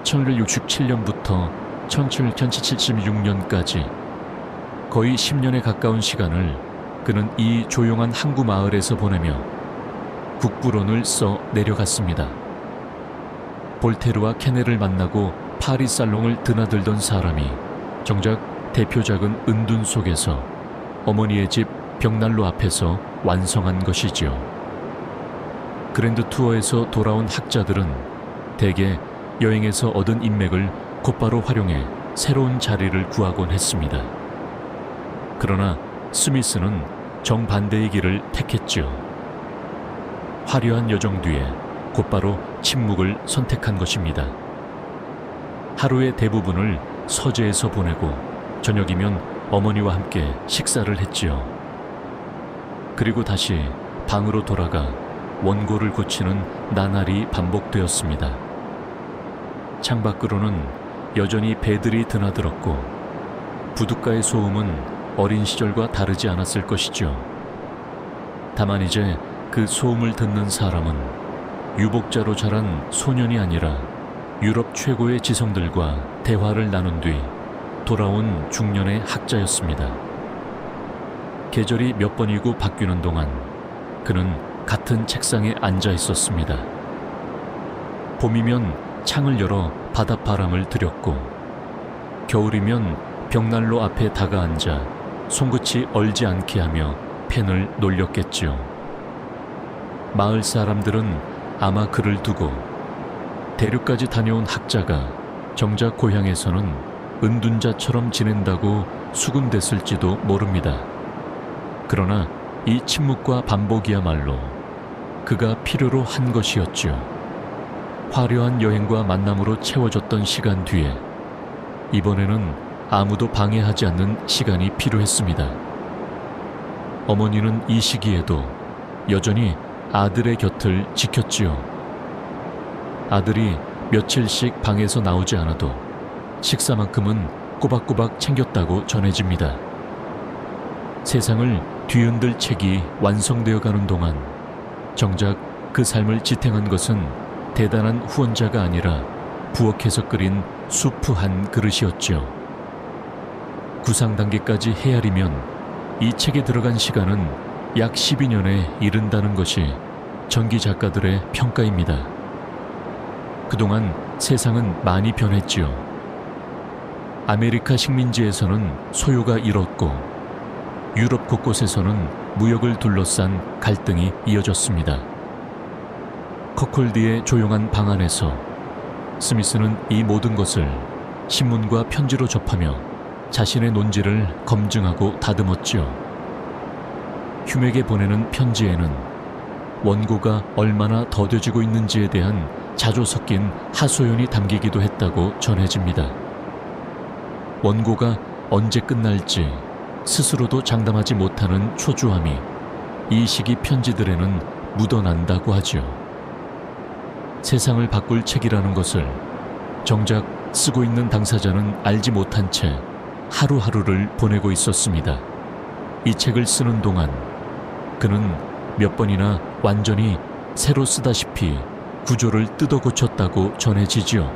1967년부터 1776년까지 거의 10년에 가까운 시간을 그는 이 조용한 항구 마을에서 보내며 국부론을 써 내려갔습니다. 볼테르와 케네를 만나고 파리 살롱을 드나들던 사람이 정작 대표작은 은둔 속에서 어머니의 집 벽난로 앞에서 완성한 것이지요. 그랜드 투어에서 돌아온 학자들은 대개 여행에서 얻은 인맥을 곧바로 활용해 새로운 자리를 구하곤 했습니다. 그러나 스미스는 정반대의 길을 택했지요. 화려한 여정 뒤에 곧바로 침묵을 선택한 것입니다. 하루의 대부분을 서재에서 보내고 저녁이면 어머니와 함께 식사를 했지요. 그리고 다시 방으로 돌아가 원고를 고치는 나날이 반복되었습니다. 창밖으로는 여전히 배들이 드나들었고 부둣가의 소음은 어린 시절과 다르지 않았을 것이죠. 다만 이제 그 소음을 듣는 사람은 유복자로 자란 소년이 아니라 유럽 최고의 지성들과 대화를 나눈 뒤 돌아온 중년의 학자였습니다. 계절이 몇 번이고 바뀌는 동안 그는 같은 책상에 앉아 있었습니다. 봄이면 창을 열어 바닷바람을 들였고 겨울이면 벽난로 앞에 다가앉아 손끝이 얼지 않게 하며 펜을 놀렸겠지요. 마을 사람들은 아마 그를 두고 대륙까지 다녀온 학자가 정작 고향에서는 은둔자처럼 지낸다고 수군댔을지도 모릅니다. 그러나 이 침묵과 반복이야말로 그가 필요로 한 것이었죠. 화려한 여행과 만남으로 채워졌던 시간 뒤에 이번에는 아무도 방해하지 않는 시간이 필요했습니다. 어머니는 이 시기에도 여전히 아들의 곁을 지켰지요. 아들이 며칠씩 방에서 나오지 않아도 식사만큼은 꼬박꼬박 챙겼다고 전해집니다. 세상을 뒤흔들 책이 완성되어 가는 동안 정작 그 삶을 지탱한 것은 대단한 후원자가 아니라 부엌에서 끓인 수프 한 그릇이었죠. 구상 단계까지 헤아리면 이 책에 들어간 시간은 약 12년에 이른다는 것이 전기 작가들의 평가입니다. 그동안 세상은 많이 변했지요. 아메리카 식민지에서는 소요가 일었고 유럽 곳곳에서는 무역을 둘러싼 갈등이 이어졌습니다. 컵홀디의 조용한 방 안에서 스미스는 이 모든 것을 신문과 편지로 접하며 자신의 논지를 검증하고 다듬었지요. 휴맥에 보내는 편지에는 원고가 얼마나 더뎌지고 있는지에 대한 자주 섞인 하소연이 담기기도 했다고 전해집니다. 원고가 언제 끝날지 스스로도 장담하지 못하는 초조함이 이 시기 편지들에는 묻어난다고 하지요. 세상을 바꿀 책이라는 것을 정작 쓰고 있는 당사자는 알지 못한 채 하루하루를 보내고 있었습니다. 이 책을 쓰는 동안 그는 몇 번이나 완전히 새로 쓰다시피 구조를 뜯어 고쳤다고 전해지지요.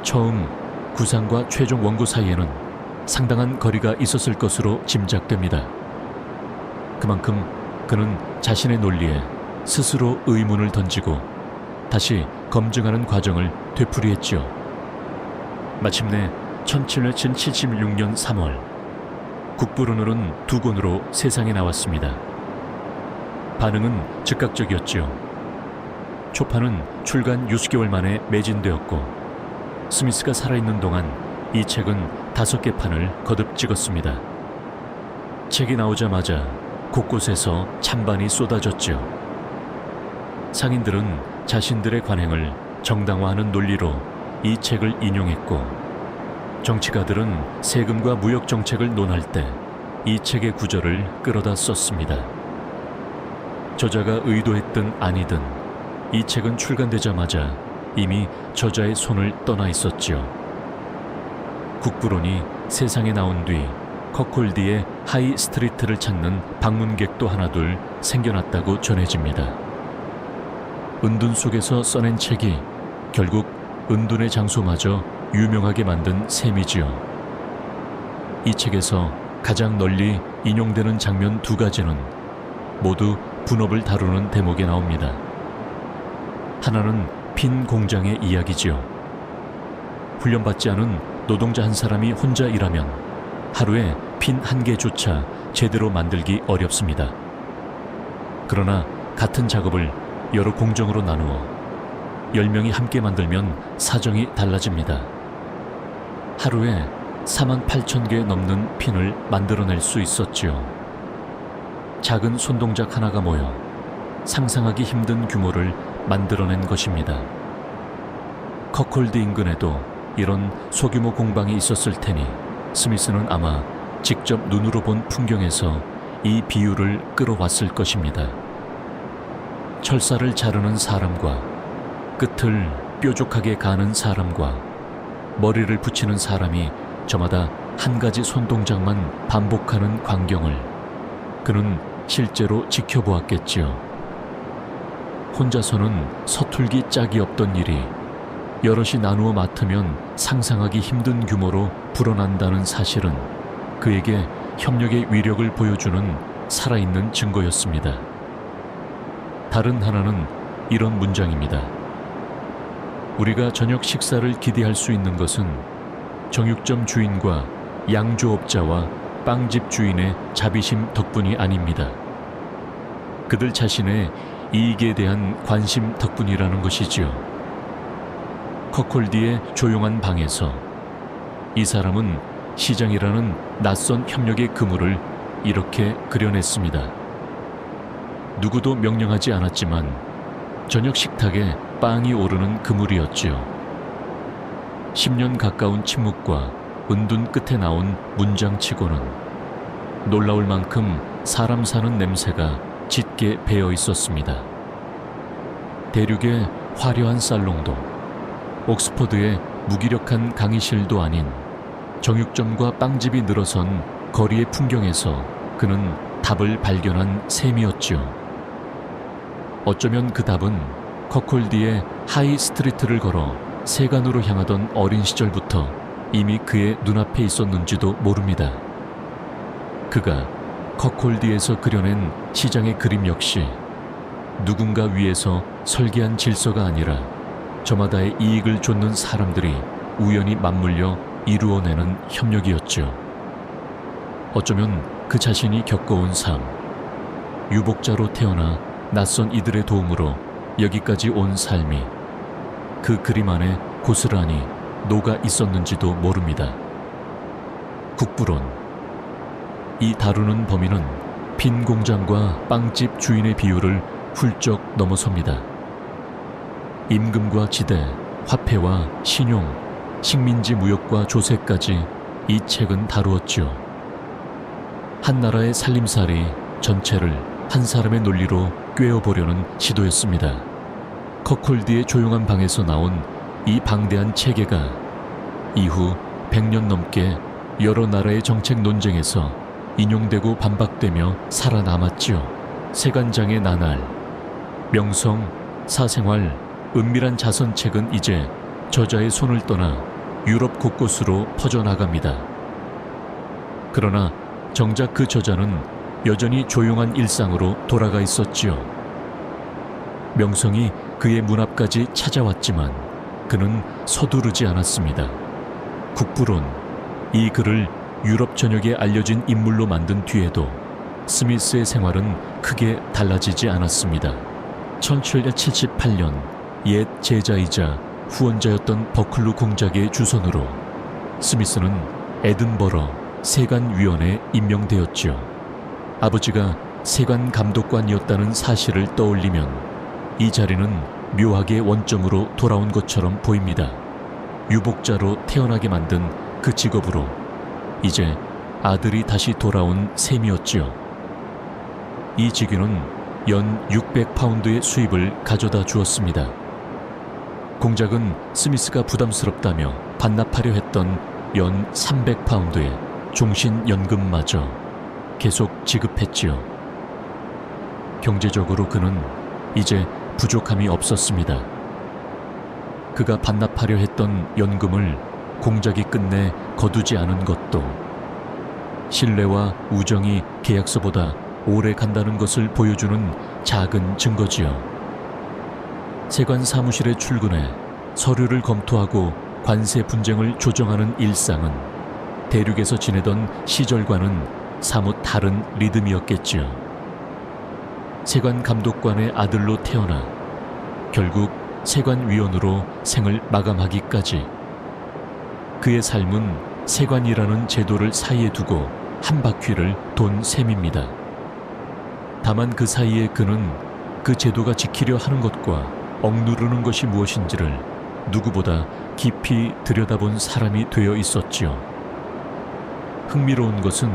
처음 구상과 최종 원고 사이에는 상당한 거리가 있었을 것으로 짐작됩니다. 그만큼 그는 자신의 논리에 스스로 의문을 던지고 다시 검증하는 과정을 되풀이했지요. 마침내 1776년 3월 국부론은 두 권으로 세상에 나왔습니다. 반응은 즉각적이었지요. 초판은 출간 6개월 만에 매진되었고 스미스가 살아있는 동안 이 책은 5개 판을 거듭 찍었습니다. 책이 나오자마자 곳곳에서 찬반이 쏟아졌지요. 상인들은 자신들의 관행을 정당화하는 논리로 이 책을 인용했고 정치가들은 세금과 무역 정책을 논할 때 이 책의 구절을 끌어다 썼습니다. 저자가 의도했든 아니든 이 책은 출간되자마자 이미 저자의 손을 떠나 있었지요. 국부론이 세상에 나온 뒤 컵홀디의 하이 스트리트를 찾는 방문객도 하나둘 생겨났다고 전해집니다. 은둔 속에서 써낸 책이 결국 은둔의 장소마저 유명하게 만든 셈이지요. 이 책에서 가장 널리 인용되는 장면 2가지는 모두 분업을 다루는 대목에 나옵니다. 하나는 핀 공장의 이야기지요. 훈련받지 않은 노동자 한 사람이 혼자 일하면 하루에 핀 1개조차 제대로 만들기 어렵습니다. 그러나 같은 작업을 여러 공정으로 나누어 10명이 함께 만들면 사정이 달라집니다. 하루에 48,000개 넘는 핀을 만들어낼 수 있었지요. 작은 손동작 하나가 모여 상상하기 힘든 규모를 만들어낸 것입니다. 컵홀디 인근에도 이런 소규모 공방이 있었을 테니 스미스는 아마 직접 눈으로 본 풍경에서 이 비유를 끌어왔을 것입니다. 철사를 자르는 사람과 끝을 뾰족하게 가는 사람과 머리를 붙이는 사람이 저마다 한 가지 손동작만 반복하는 광경을 그는 실제로 지켜보았겠지요. 혼자서는 서툴기 짝이 없던 일이 여럿이 나누어 맡으면 상상하기 힘든 규모로 불어난다는 사실은 그에게 협력의 위력을 보여주는 살아있는 증거였습니다. 다른 하나는 이런 문장입니다. 우리가 저녁 식사를 기대할 수 있는 것은 정육점 주인과 양조업자와 빵집 주인의 자비심 덕분이 아닙니다. 그들 자신의 이익에 대한 관심 덕분이라는 것이지요. 컵홀디의 조용한 방에서 이 사람은 시장이라는 낯선 협력의 그물을 이렇게 그려냈습니다. 누구도 명령하지 않았지만 저녁 식탁에 빵이 오르는 그물이었지요. 10년 가까운 침묵과 은둔 끝에 나온 문장치고는 놀라울 만큼 사람 사는 냄새가 짙게 배어 있었습니다. 대륙의 화려한 살롱도, 옥스퍼드의 무기력한 강의실도 아닌 정육점과 빵집이 늘어선 거리의 풍경에서 그는 답을 발견한 셈이었지요. 어쩌면 그 답은 커콜디의 하이 스트리트를 걸어 세간으로 향하던 어린 시절부터 이미 그의 눈앞에 있었는지도 모릅니다. 그가 커콜디에서 그려낸 시장의 그림 역시 누군가 위에서 설계한 질서가 아니라 저마다의 이익을 좇는 사람들이 우연히 맞물려 이루어내는 협력이었죠. 어쩌면 그 자신이 겪어온 삶, 유복자로 태어나 낯선 이들의 도움으로 여기까지 온 삶이 그 그림 안에 고스란히 녹아 있었는지도 모릅니다. 국부론. 이 다루는 범위는 빈 공장과 빵집 주인의 비율을 훌쩍 넘어섭니다. 임금과 지대, 화폐와 신용, 식민지 무역과 조세까지 이 책은 다루었지요. 한 나라의 살림살이 전체를 한 사람의 논리로 꿰어보려는 시도였습니다. 커콜디의 조용한 방에서 나온 이 방대한 체계가 이후 100년 넘게 여러 나라의 정책 논쟁에서 인용되고 반박되며 살아남았지요. 세간장의 나날, 명성, 사생활, 은밀한 자선책은 이제 저자의 손을 떠나 유럽 곳곳으로 퍼져나갑니다. 그러나 정작 그 저자는 여전히 조용한 일상으로 돌아가 있었지요. 명성이 그의 문 앞까지 찾아왔지만 그는 서두르지 않았습니다. 국부론, 이 글을 유럽 전역에 알려진 인물로 만든 뒤에도 스미스의 생활은 크게 달라지지 않았습니다. 1778년 옛 제자이자 후원자였던 버클루 공작의 주선으로 스미스는 에든버러 세관위원회에 임명되었지요. 아버지가 세관 감독관이었다는 사실을 떠올리면 이 자리는 묘하게 원점으로 돌아온 것처럼 보입니다. 유복자로 태어나게 만든 그 직업으로 이제 아들이 다시 돌아온 셈이었지요. 이 직위는 연 600파운드의 수입을 가져다 주었습니다. 공작은 스미스가 부담스럽다며 반납하려 했던 연 300파운드의 종신연금마저 계속 지급했지요. 경제적으로 그는 이제 부족함이 없었습니다. 그가 반납하려 했던 연금을 공작이 끝내 거두지 않은 것도 신뢰와 우정이 계약서보다 오래 간다는 것을 보여주는 작은 증거지요. 세관 사무실에 출근해 서류를 검토하고 관세 분쟁을 조정하는 일상은 대륙에서 지내던 시절과는 사뭇 다른 리듬이었겠지요. 세관 감독관의 아들로 태어나 결국 세관위원으로 생을 마감하기까지 그의 삶은 세관이라는 제도를 사이에 두고 한 바퀴를 돈 셈입니다. 다만 그 사이에 그는 그 제도가 지키려 하는 것과 억누르는 것이 무엇인지를 누구보다 깊이 들여다본 사람이 되어 있었지요. 흥미로운 것은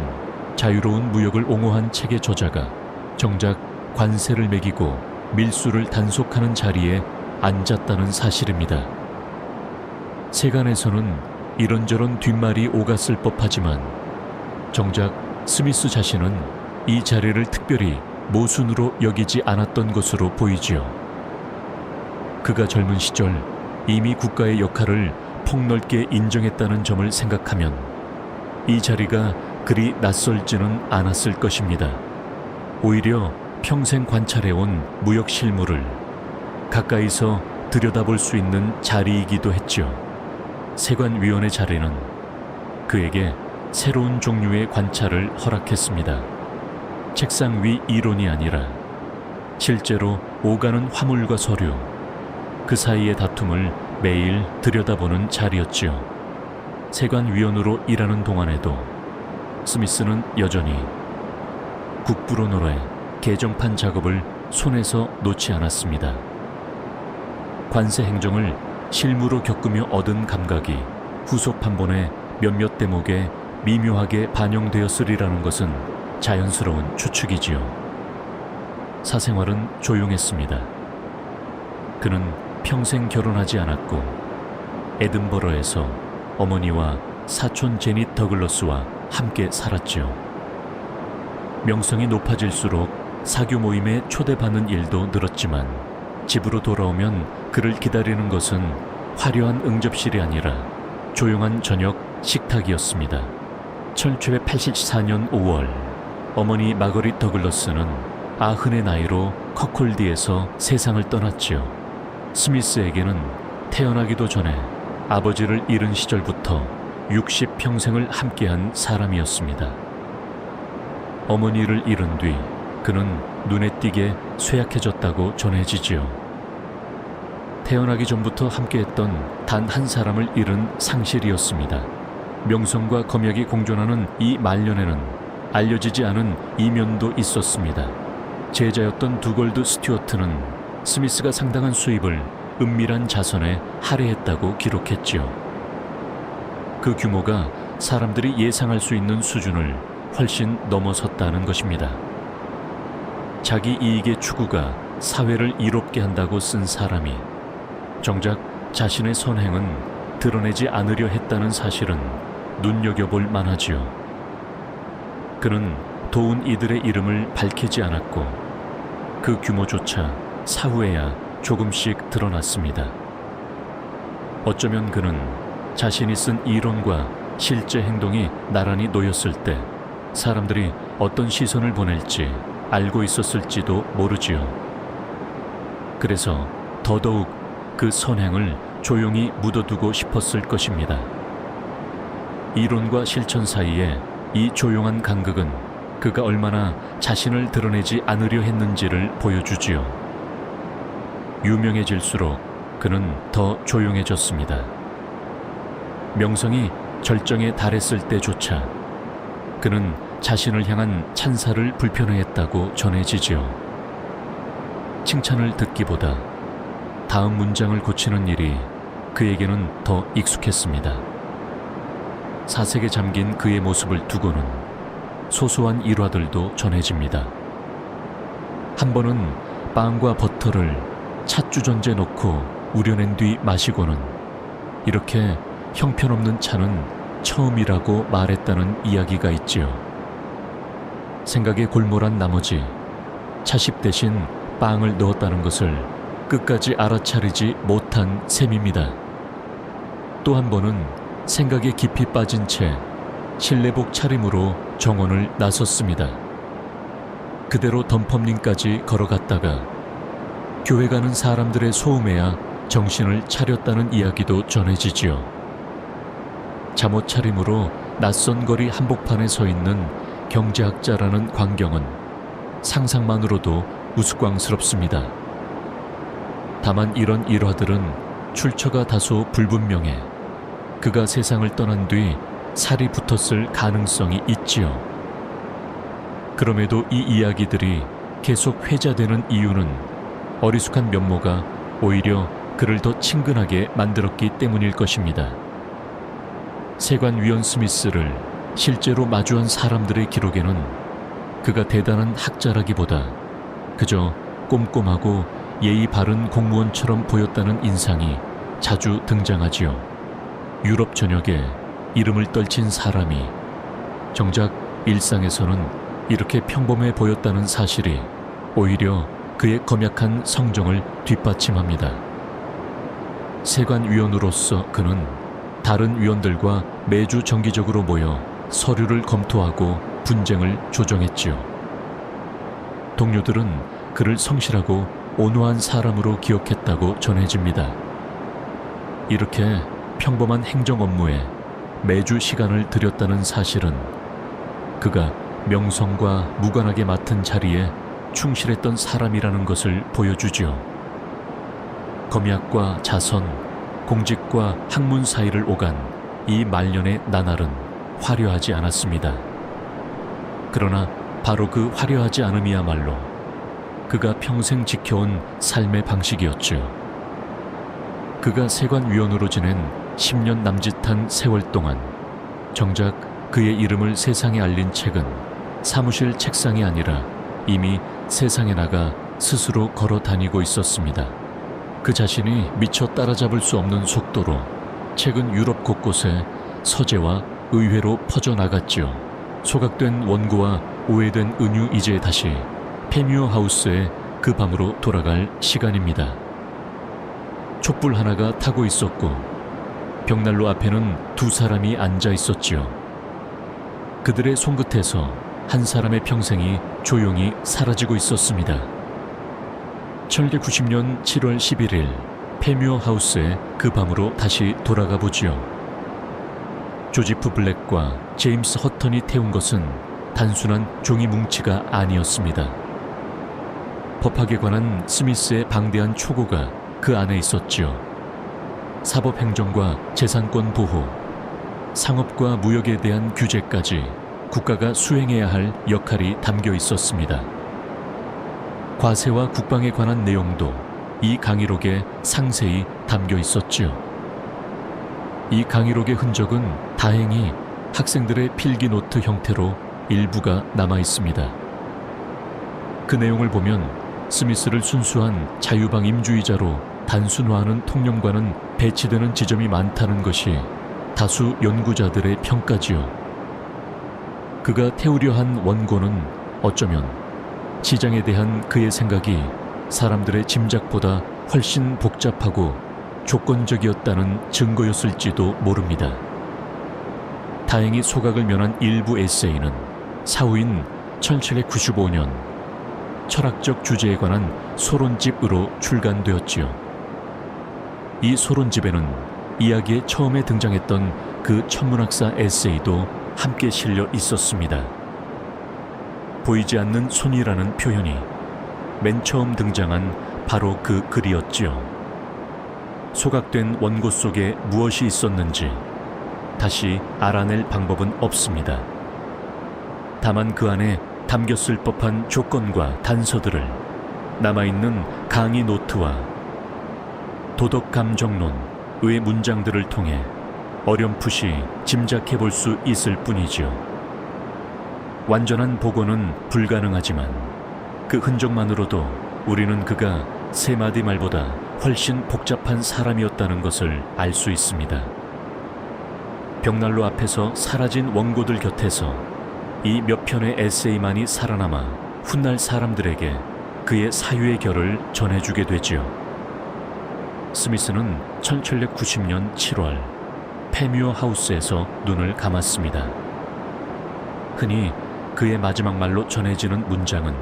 자유로운 무역을 옹호한 책의 저자가 정작 관세를 매기고 밀수를 단속하는 자리에 앉았다는 사실입니다. 세간에서는 이런저런 뒷말이 오갔을 법하지만 정작 스미스 자신은 이 자리를 특별히 모순으로 여기지 않았던 것으로 보이지요. 그가 젊은 시절 이미 국가의 역할을 폭넓게 인정했다는 점을 생각하면 이 자리가 그리 낯설지는 않았을 것입니다. 오히려 평생 관찰해온 무역 실무를 가까이서 들여다볼 수 있는 자리이기도 했죠. 세관위원회 자리는 그에게 새로운 종류의 관찰을 허락했습니다. 책상 위 이론이 아니라 실제로 오가는 화물과 서류, 그 사이의 다툼을 매일 들여다보는 자리였지요. 세관위원으로 일하는 동안에도 스미스는 여전히 국부론어로의 개정판 작업을 손에서 놓지 않았습니다. 관세 행정을 실무로 겪으며 얻은 감각이 후속 판본의 몇몇 대목에 미묘하게 반영되었으리라는 것은 자연스러운 추측이지요. 사생활은 조용했습니다. 그는 평생 결혼하지 않았고 에든버러에서 어머니와 사촌 제닛 더글러스와 함께 살았지요. 명성이 높아질수록 사교 모임에 초대받는 일도 늘었지만 집으로 돌아오면 그를 기다리는 것은 화려한 응접실이 아니라 조용한 저녁 식탁이었습니다. 1784년 5월 어머니 마거릿 더글러스는 90의 나이로 커콜디에서 세상을 떠났지요. 스미스에게는 태어나기도 전에 아버지를 잃은 시절부터 60평생을 함께한 사람이었습니다. 어머니를 잃은 뒤 그는 눈에 띄게 쇠약해졌다고 전해지지요. 태어나기 전부터 함께했던 단 한 사람을 잃은 상실이었습니다. 명성과 검약이 공존하는 이 말년에는 알려지지 않은 이면도 있었습니다. 제자였던 두걸드 스튜어트는 스미스가 상당한 수입을 은밀한 자선에 할애했다고 기록했지요. 그 규모가 사람들이 예상할 수 있는 수준을 훨씬 넘어섰다는 것입니다. 자기 이익의 추구가 사회를 이롭게 한다고 쓴 사람이 정작 자신의 선행은 드러내지 않으려 했다는 사실은 눈여겨볼 만하지요. 그는 도운 이들의 이름을 밝히지 않았고 그 규모조차 사후에야 조금씩 드러났습니다. 어쩌면 그는 자신이 쓴 이론과 실제 행동이 나란히 놓였을 때 사람들이 어떤 시선을 보낼지 알고 있었을지도 모르지요. 그래서 더더욱 그 선행을 조용히 묻어두고 싶었을 것입니다. 이론과 실천 사이에 이 조용한 간극은 그가 얼마나 자신을 드러내지 않으려 했는지를 보여주지요. 유명해질수록 그는 더 조용해졌습니다. 명성이 절정에 달했을 때조차 그는 자신을 향한 찬사를 불편해했다고 전해지지요. 칭찬을 듣기보다 다음 문장을 고치는 일이 그에게는 더 익숙했습니다. 사색에 잠긴 그의 모습을 두고는 소소한 일화들도 전해집니다. 한 번은 빵과 버터를 찻주전자에 넣고 우려낸 뒤 마시고는 이렇게 형편없는 차는 처음이라고 말했다는 이야기가 있지요. 생각에 골몰한 나머지 차십 대신 빵을 넣었다는 것을 끝까지 알아차리지 못한 셈입니다. 또 한 번은 생각에 깊이 빠진 채 실내복 차림으로 정원을 나섰습니다. 그대로 덤펌링까지 걸어갔다가 교회 가는 사람들의 소음에야 정신을 차렸다는 이야기도 전해지지요. 잠옷 차림으로 낯선 거리 한복판에 서 있는 경제학자라는 광경은 상상만으로도 우스꽝스럽습니다. 다만 이런 일화들은 출처가 다소 불분명해 그가 세상을 떠난 뒤 살이 붙었을 가능성이 있지요. 그럼에도 이 이야기들이 계속 회자되는 이유는 어리숙한 면모가 오히려 그를 더 친근하게 만들었기 때문일 것입니다. 세관 위원 스미스를 실제로 마주한 사람들의 기록에는 그가 대단한 학자라기보다 그저 꼼꼼하고 예의 바른 공무원처럼 보였다는 인상이 자주 등장하지요. 유럽 전역에 이름을 떨친 사람이 정작 일상에서는 이렇게 평범해 보였다는 사실이 오히려 그의 검약한 성정을 뒷받침합니다. 세관위원으로서 그는 다른 위원들과 매주 정기적으로 모여 서류를 검토하고 분쟁을 조정했지요. 동료들은 그를 성실하고 온화한 사람으로 기억했다고 전해집니다. 이렇게 평범한 행정 업무에 매주 시간을 들였다는 사실은 그가 명성과 무관하게 맡은 자리에 충실했던 사람이라는 것을 보여주지요. 검약과 자선, 공직과 학문 사이를 오간 이 말년의 나날은 화려하지 않았습니다. 그러나 바로 그 화려하지 않음이야말로 그가 평생 지켜온 삶의 방식이었죠. 그가 세관위원으로 지낸 10년 남짓한 세월 동안 정작 그의 이름을 세상에 알린 책은 사무실 책상이 아니라 이미 세상에 나가 스스로 걸어 다니고 있었습니다. 그 자신이 미처 따라잡을 수 없는 속도로 책은 유럽 곳곳에 서재와 의회로 퍼져나갔지요. 소각된 원고와 오해된 은유, 이제 다시 페뮤어 하우스에 그 밤으로 돌아갈 시간입니다. 촛불 하나가 타고 있었고 벽난로 앞에는 두 사람이 앉아 있었지요. 그들의 손끝에서 한 사람의 평생이 조용히 사라지고 있었습니다. 1990년 7월 11일 페뮤어 하우스에 그 밤으로 다시 돌아가 보지요. 조지프 블랙과 제임스 허턴이 태운 것은 단순한 종이 뭉치가 아니었습니다. 법학에 관한 스미스의 방대한 초고가 그 안에 있었지요. 사법행정과 재산권 보호, 상업과 무역에 대한 규제까지 국가가 수행해야 할 역할이 담겨 있었습니다. 과세와 국방에 관한 내용도 이 강의록에 상세히 담겨 있었지요. 이 강의록의 흔적은 다행히 학생들의 필기 노트 형태로 일부가 남아 있습니다. 그 내용을 보면 스미스를 순수한 자유방임주의자로 단순화하는 통념과는 배치되는 지점이 많다는 것이 다수 연구자들의 평가지요. 그가 태우려 한 원고는 어쩌면 시장에 대한 그의 생각이 사람들의 짐작보다 훨씬 복잡하고 조건적이었다는 증거였을지도 모릅니다. 다행히 소각을 면한 일부 에세이는 사후인 1795년 철학적 주제에 관한 소론집으로 출간되었지요. 이 소론집에는 이야기에 처음에 등장했던 그 천문학사 에세이도 함께 실려 있었습니다. 보이지 않는 손이라는 표현이 맨 처음 등장한 바로 그 글이었지요. 소각된 원고 속에 무엇이 있었는지 다시 알아낼 방법은 없습니다. 다만 그 안에 담겼을 법한 조건과 단서들을 남아있는 강의 노트와 도덕감정론의 문장들을 통해 어렴풋이 짐작해 볼 수 있을 뿐이죠. 완전한 복원은 불가능하지만 그 흔적만으로도 우리는 그가 세 마디 말보다 훨씬 복잡한 사람이었다는 것을 알 수 있습니다. 벽난로 앞에서 사라진 원고들 곁에서 이 몇 편의 에세이만이 살아남아 훗날 사람들에게 그의 사유의 결을 전해주게 되지요. 스미스는 1790년 7월 페뮤어 하우스에서 눈을 감았습니다. 흔히 그의 마지막 말로 전해지는 문장은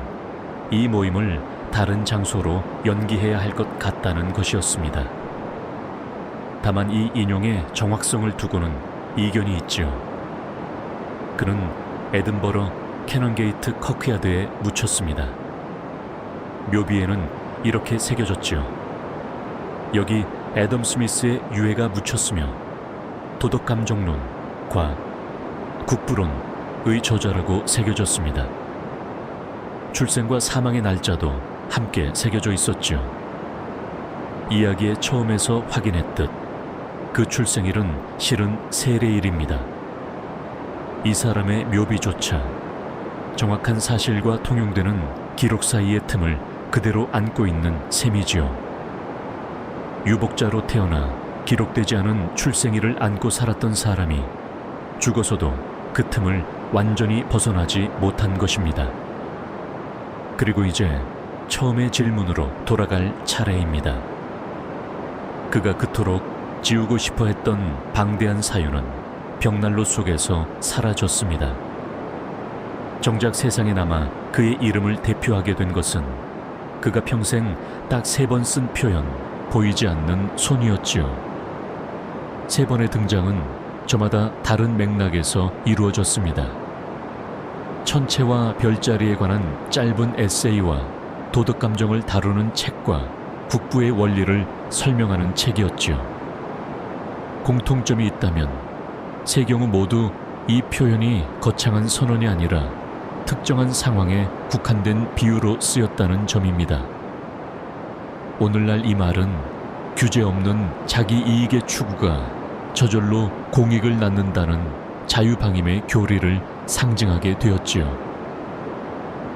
이 모임을 다른 장소로 연기해야 할 것 같다는 것이었습니다. 다만 이 인용의 정확성을 두고는 이견이 있지요. 그는 에든버러 캐넌게이트 커크야드에 묻혔습니다. 묘비에는 이렇게 새겨졌지요. 여기 애덤 스미스의 유해가 묻혔으며 도덕감정론과 국부론의 저자라고 새겨졌습니다. 출생과 사망의 날짜도 함께 새겨져 있었지요. 이야기의 처음에서 확인했듯 그 출생일은 실은 세례일입니다. 이 사람의 묘비조차 정확한 사실과 통용되는 기록 사이의 틈을 그대로 안고 있는 셈이지요. 유복자로 태어나 기록되지 않은 출생일을 안고 살았던 사람이 죽어서도 그 틈을 완전히 벗어나지 못한 것입니다. 그리고 이제 처음의 질문으로 돌아갈 차례입니다. 그가 그토록 지우고 싶어 했던 방대한 사유는 벽난로 속에서 사라졌습니다. 정작 세상에 남아 그의 이름을 대표하게 된 것은 그가 평생 딱 3번 쓴 표현, 보이지 않는 손이었지요. 3번의 등장은 저마다 다른 맥락에서 이루어졌습니다. 천체와 별자리에 관한 짧은 에세이와 도덕감정을 다루는 책과 국부의 원리를 설명하는 책이었지요. 공통점이 있다면 세 경우 모두 이 표현이 거창한 선언이 아니라 특정한 상황에 국한된 비유로 쓰였다는 점입니다. 오늘날 이 말은 규제 없는 자기 이익의 추구가 저절로 공익을 낳는다는 자유방임의 교리를 상징하게 되었지요.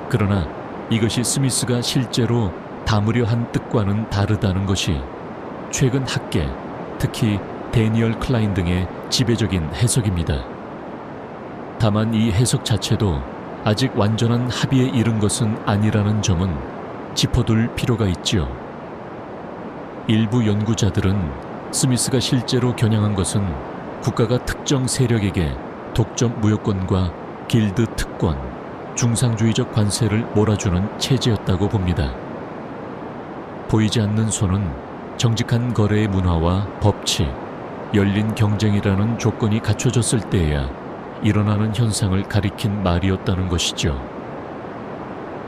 그러나 이것이 스미스가 실제로 담으려 한 뜻과는 다르다는 것이 최근 학계, 특히 데니얼 클라인 등의 지배적인 해석입니다. 다만 이 해석 자체도 아직 완전한 합의에 이른 것은 아니라는 점은 짚어둘 필요가 있지요. 일부 연구자들은 스미스가 실제로 겨냥한 것은 국가가 특정 세력에게 독점 무역권과 길드 특권, 중상주의적 관세를 몰아주는 체제였다고 봅니다. 보이지 않는 손은 정직한 거래의 문화와 법칙, 열린 경쟁이라는 조건이 갖춰졌을 때에야 일어나는 현상을 가리킨 말이었다는 것이죠.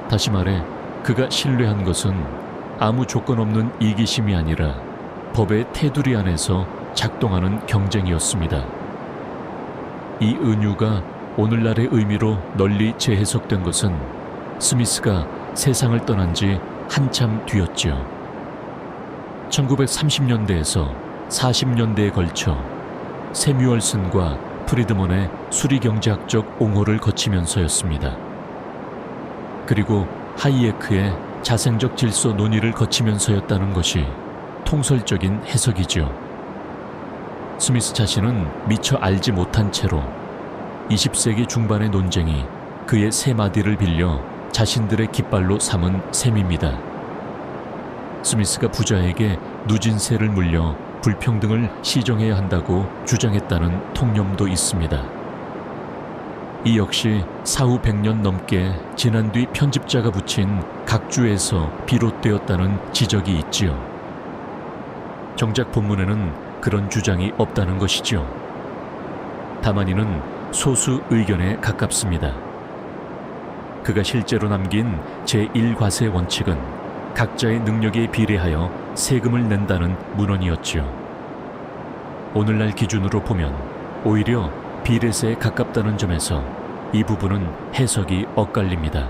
다시 말해 그가 신뢰한 것은 아무 조건 없는 이기심이 아니라 법의 테두리 안에서 작동하는 경쟁이었습니다. 이 은유가 오늘날의 의미로 널리 재해석된 것은 스미스가 세상을 떠난 지 한참 뒤였죠. 1930년대에서 40년대에 걸쳐 세뮤얼슨과 프리드먼의 수리경제학적 옹호를 거치면서였습니다. 그리고 하이에크의 자생적 질서 논의를 거치면서였다는 것이 통설적인 해석이죠. 스미스 자신은 미처 알지 못한 채로 20세기 중반의 논쟁이 그의 세 마디를 빌려 자신들의 깃발로 삼은 셈입니다. 스미스가 부자에게 누진세를 물려 불평등을 시정해야 한다고 주장했다는 통념도 있습니다. 이 역시 사후 100년 넘게 지난 뒤 편집자가 붙인 각주에서 비롯되었다는 지적이 있지요. 정작 본문에는 그런 주장이 없다는 것이죠. 다만 이는 소수 의견에 가깝습니다. 그가 실제로 남긴 제1과세 원칙은 각자의 능력에 비례하여 세금을 낸다는 문헌이었죠. 오늘날 기준으로 보면 오히려 비례세에 가깝다는 점에서 이 부분은 해석이 엇갈립니다.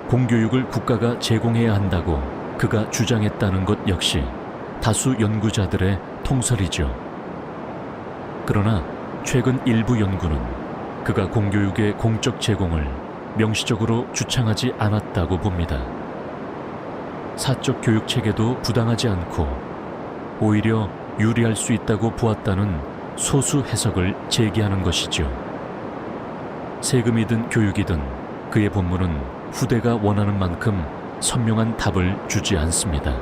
공교육을 국가가 제공해야 한다고 그가 주장했다는 것 역시 다수 연구자들의 통설이죠. 그러나 최근 일부 연구는 그가 공교육의 공적 제공을 명시적으로 주창하지 않았다고 봅니다. 사적 교육 체계도 부당하지 않고 오히려 유리할 수 있다고 보았다는 소수 해석을 제기하는 것이죠. 세금이든 교육이든 그의 본문은 후대가 원하는 만큼 선명한 답을 주지 않습니다.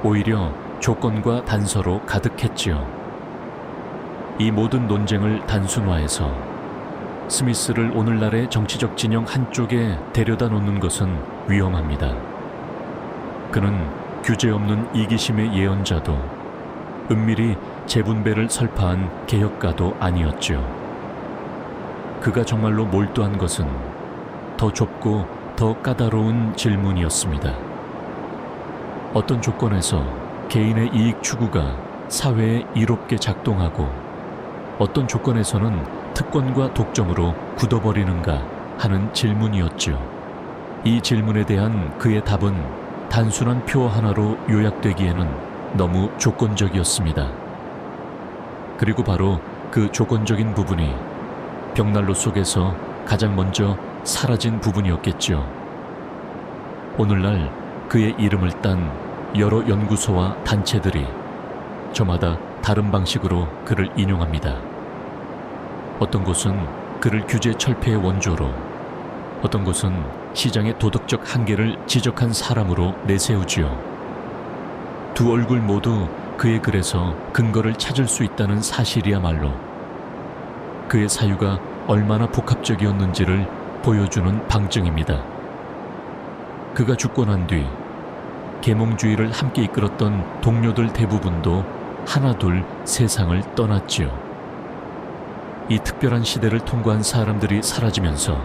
오히려 조건과 단서로 가득했지요. 이 모든 논쟁을 단순화해서 스미스를 오늘날의 정치적 진영 한쪽에 데려다 놓는 것은 위험합니다. 그는 규제 없는 이기심의 예언자도 은밀히 재분배를 설파한 개혁가도 아니었죠. 그가 정말로 몰두한 것은 더 좁고 더 까다로운 질문이었습니다. 어떤 조건에서 개인의 이익 추구가 사회에 이롭게 작동하고 어떤 조건에서는 특권과 독점으로 굳어버리는가 하는 질문이었죠. 이 질문에 대한 그의 답은 단순한 표 하나로 요약되기에는 너무 조건적이었습니다. 그리고 바로 그 조건적인 부분이 벽난로 속에서 가장 먼저 사라진 부분이었겠죠. 오늘날 그의 이름을 딴 여러 연구소와 단체들이 저마다 다른 방식으로 그를 인용합니다. 어떤 곳은 그를 규제 철폐의 원조로, 어떤 곳은 시장의 도덕적 한계를 지적한 사람으로 내세우지요. 두 얼굴 모두 그의 글에서 근거를 찾을 수 있다는 사실이야말로 그의 사유가 얼마나 복합적이었는지를 보여주는 방증입니다. 그가 죽고 난 뒤 계몽주의를 함께 이끌었던 동료들 대부분도 하나둘 세상을 떠났지요. 이 특별한 시대를 통과한 사람들이 사라지면서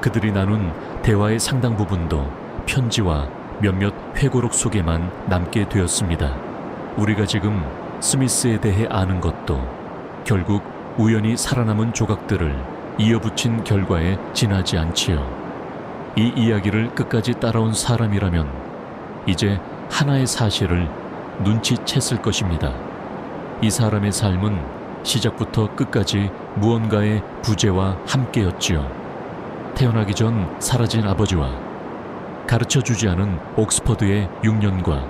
그들이 나눈 대화의 상당 부분도 편지와 몇몇 회고록 속에만 남게 되었습니다. 우리가 지금 스미스에 대해 아는 것도 결국 우연히 살아남은 조각들을 이어붙인 결과에 지나지 않지요. 이 이야기를 끝까지 따라온 사람이라면 이제 하나의 사실을 눈치챘을 것입니다. 이 사람의 삶은 시작부터 끝까지 무언가의 부재와 함께였지요. 태어나기 전 사라진 아버지와 가르쳐주지 않은 옥스퍼드의 6년과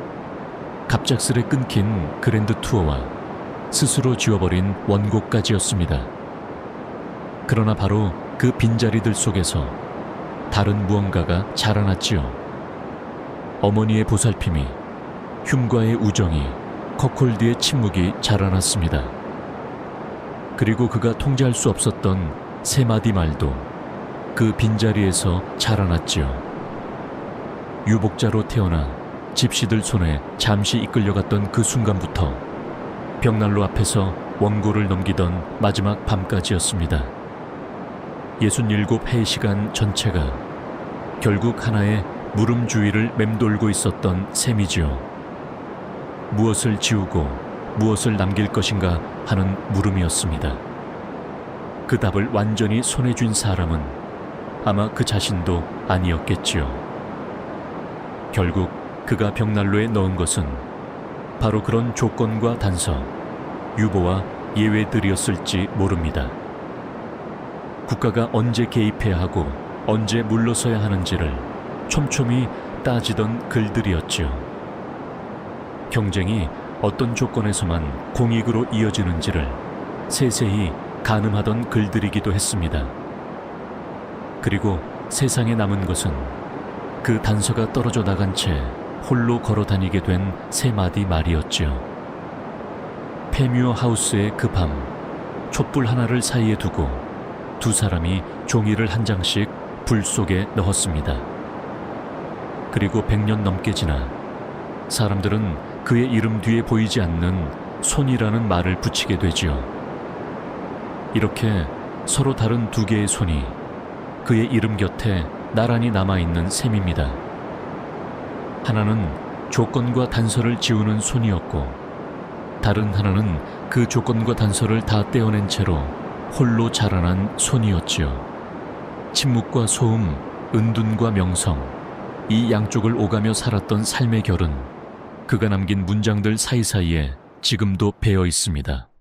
갑작스레 끊긴 그랜드 투어와 스스로 지워버린 원고까지였습니다. 그러나 바로 그 빈자리들 속에서 다른 무언가가 자라났지요. 어머니의 보살핌이, 흉과의 우정이, 커콜드의 침묵이 자라났습니다. 그리고 그가 통제할 수 없었던 세 마디 말도 그 빈자리에서 자라났지요. 유복자로 태어나 집시들 손에 잠시 이끌려갔던 그 순간부터 벽난로 앞에서 원고를 넘기던 마지막 밤까지였습니다. 67해의 시간 전체가 결국 하나의 물음 주위를 맴돌고 있었던 셈이지요. 무엇을 지우고 무엇을 남길 것인가 하는 물음이었습니다. 그 답을 완전히 손에 쥔 사람은 아마 그 자신도 아니었겠지요. 결국 그가 벽난로에 넣은 것은 바로 그런 조건과 단서, 유보와 예외들이었을지 모릅니다. 국가가 언제 개입해야 하고 언제 물러서야 하는지를 촘촘히 따지던 글들이었지요. 경쟁이 어떤 조건에서만 공익으로 이어지는지를 세세히 가늠하던 글들이기도 했습니다. 그리고 세상에 남은 것은 그 단서가 떨어져 나간 채 홀로 걸어 다니게 된 세 마디 말이었지요. 페뮤어 하우스의 그 밤, 촛불 하나를 사이에 두고 두 사람이 종이를 한 장씩 불 속에 넣었습니다. 그리고 100년 넘게 지나 사람들은 그의 이름 뒤에 보이지 않는 손이라는 말을 붙이게 되지요. 이렇게 서로 다른 두 개의 손이 그의 이름 곁에 나란히 남아있는 셈입니다. 하나는 조건과 단서를 지우는 손이었고 다른 하나는 그 조건과 단서를 다 떼어낸 채로 홀로 자라난 손이었지요. 침묵과 소음, 은둔과 명성, 이 양쪽을 오가며 살았던 삶의 결은 그가 남긴 문장들 사이사이에 지금도 배어 있습니다.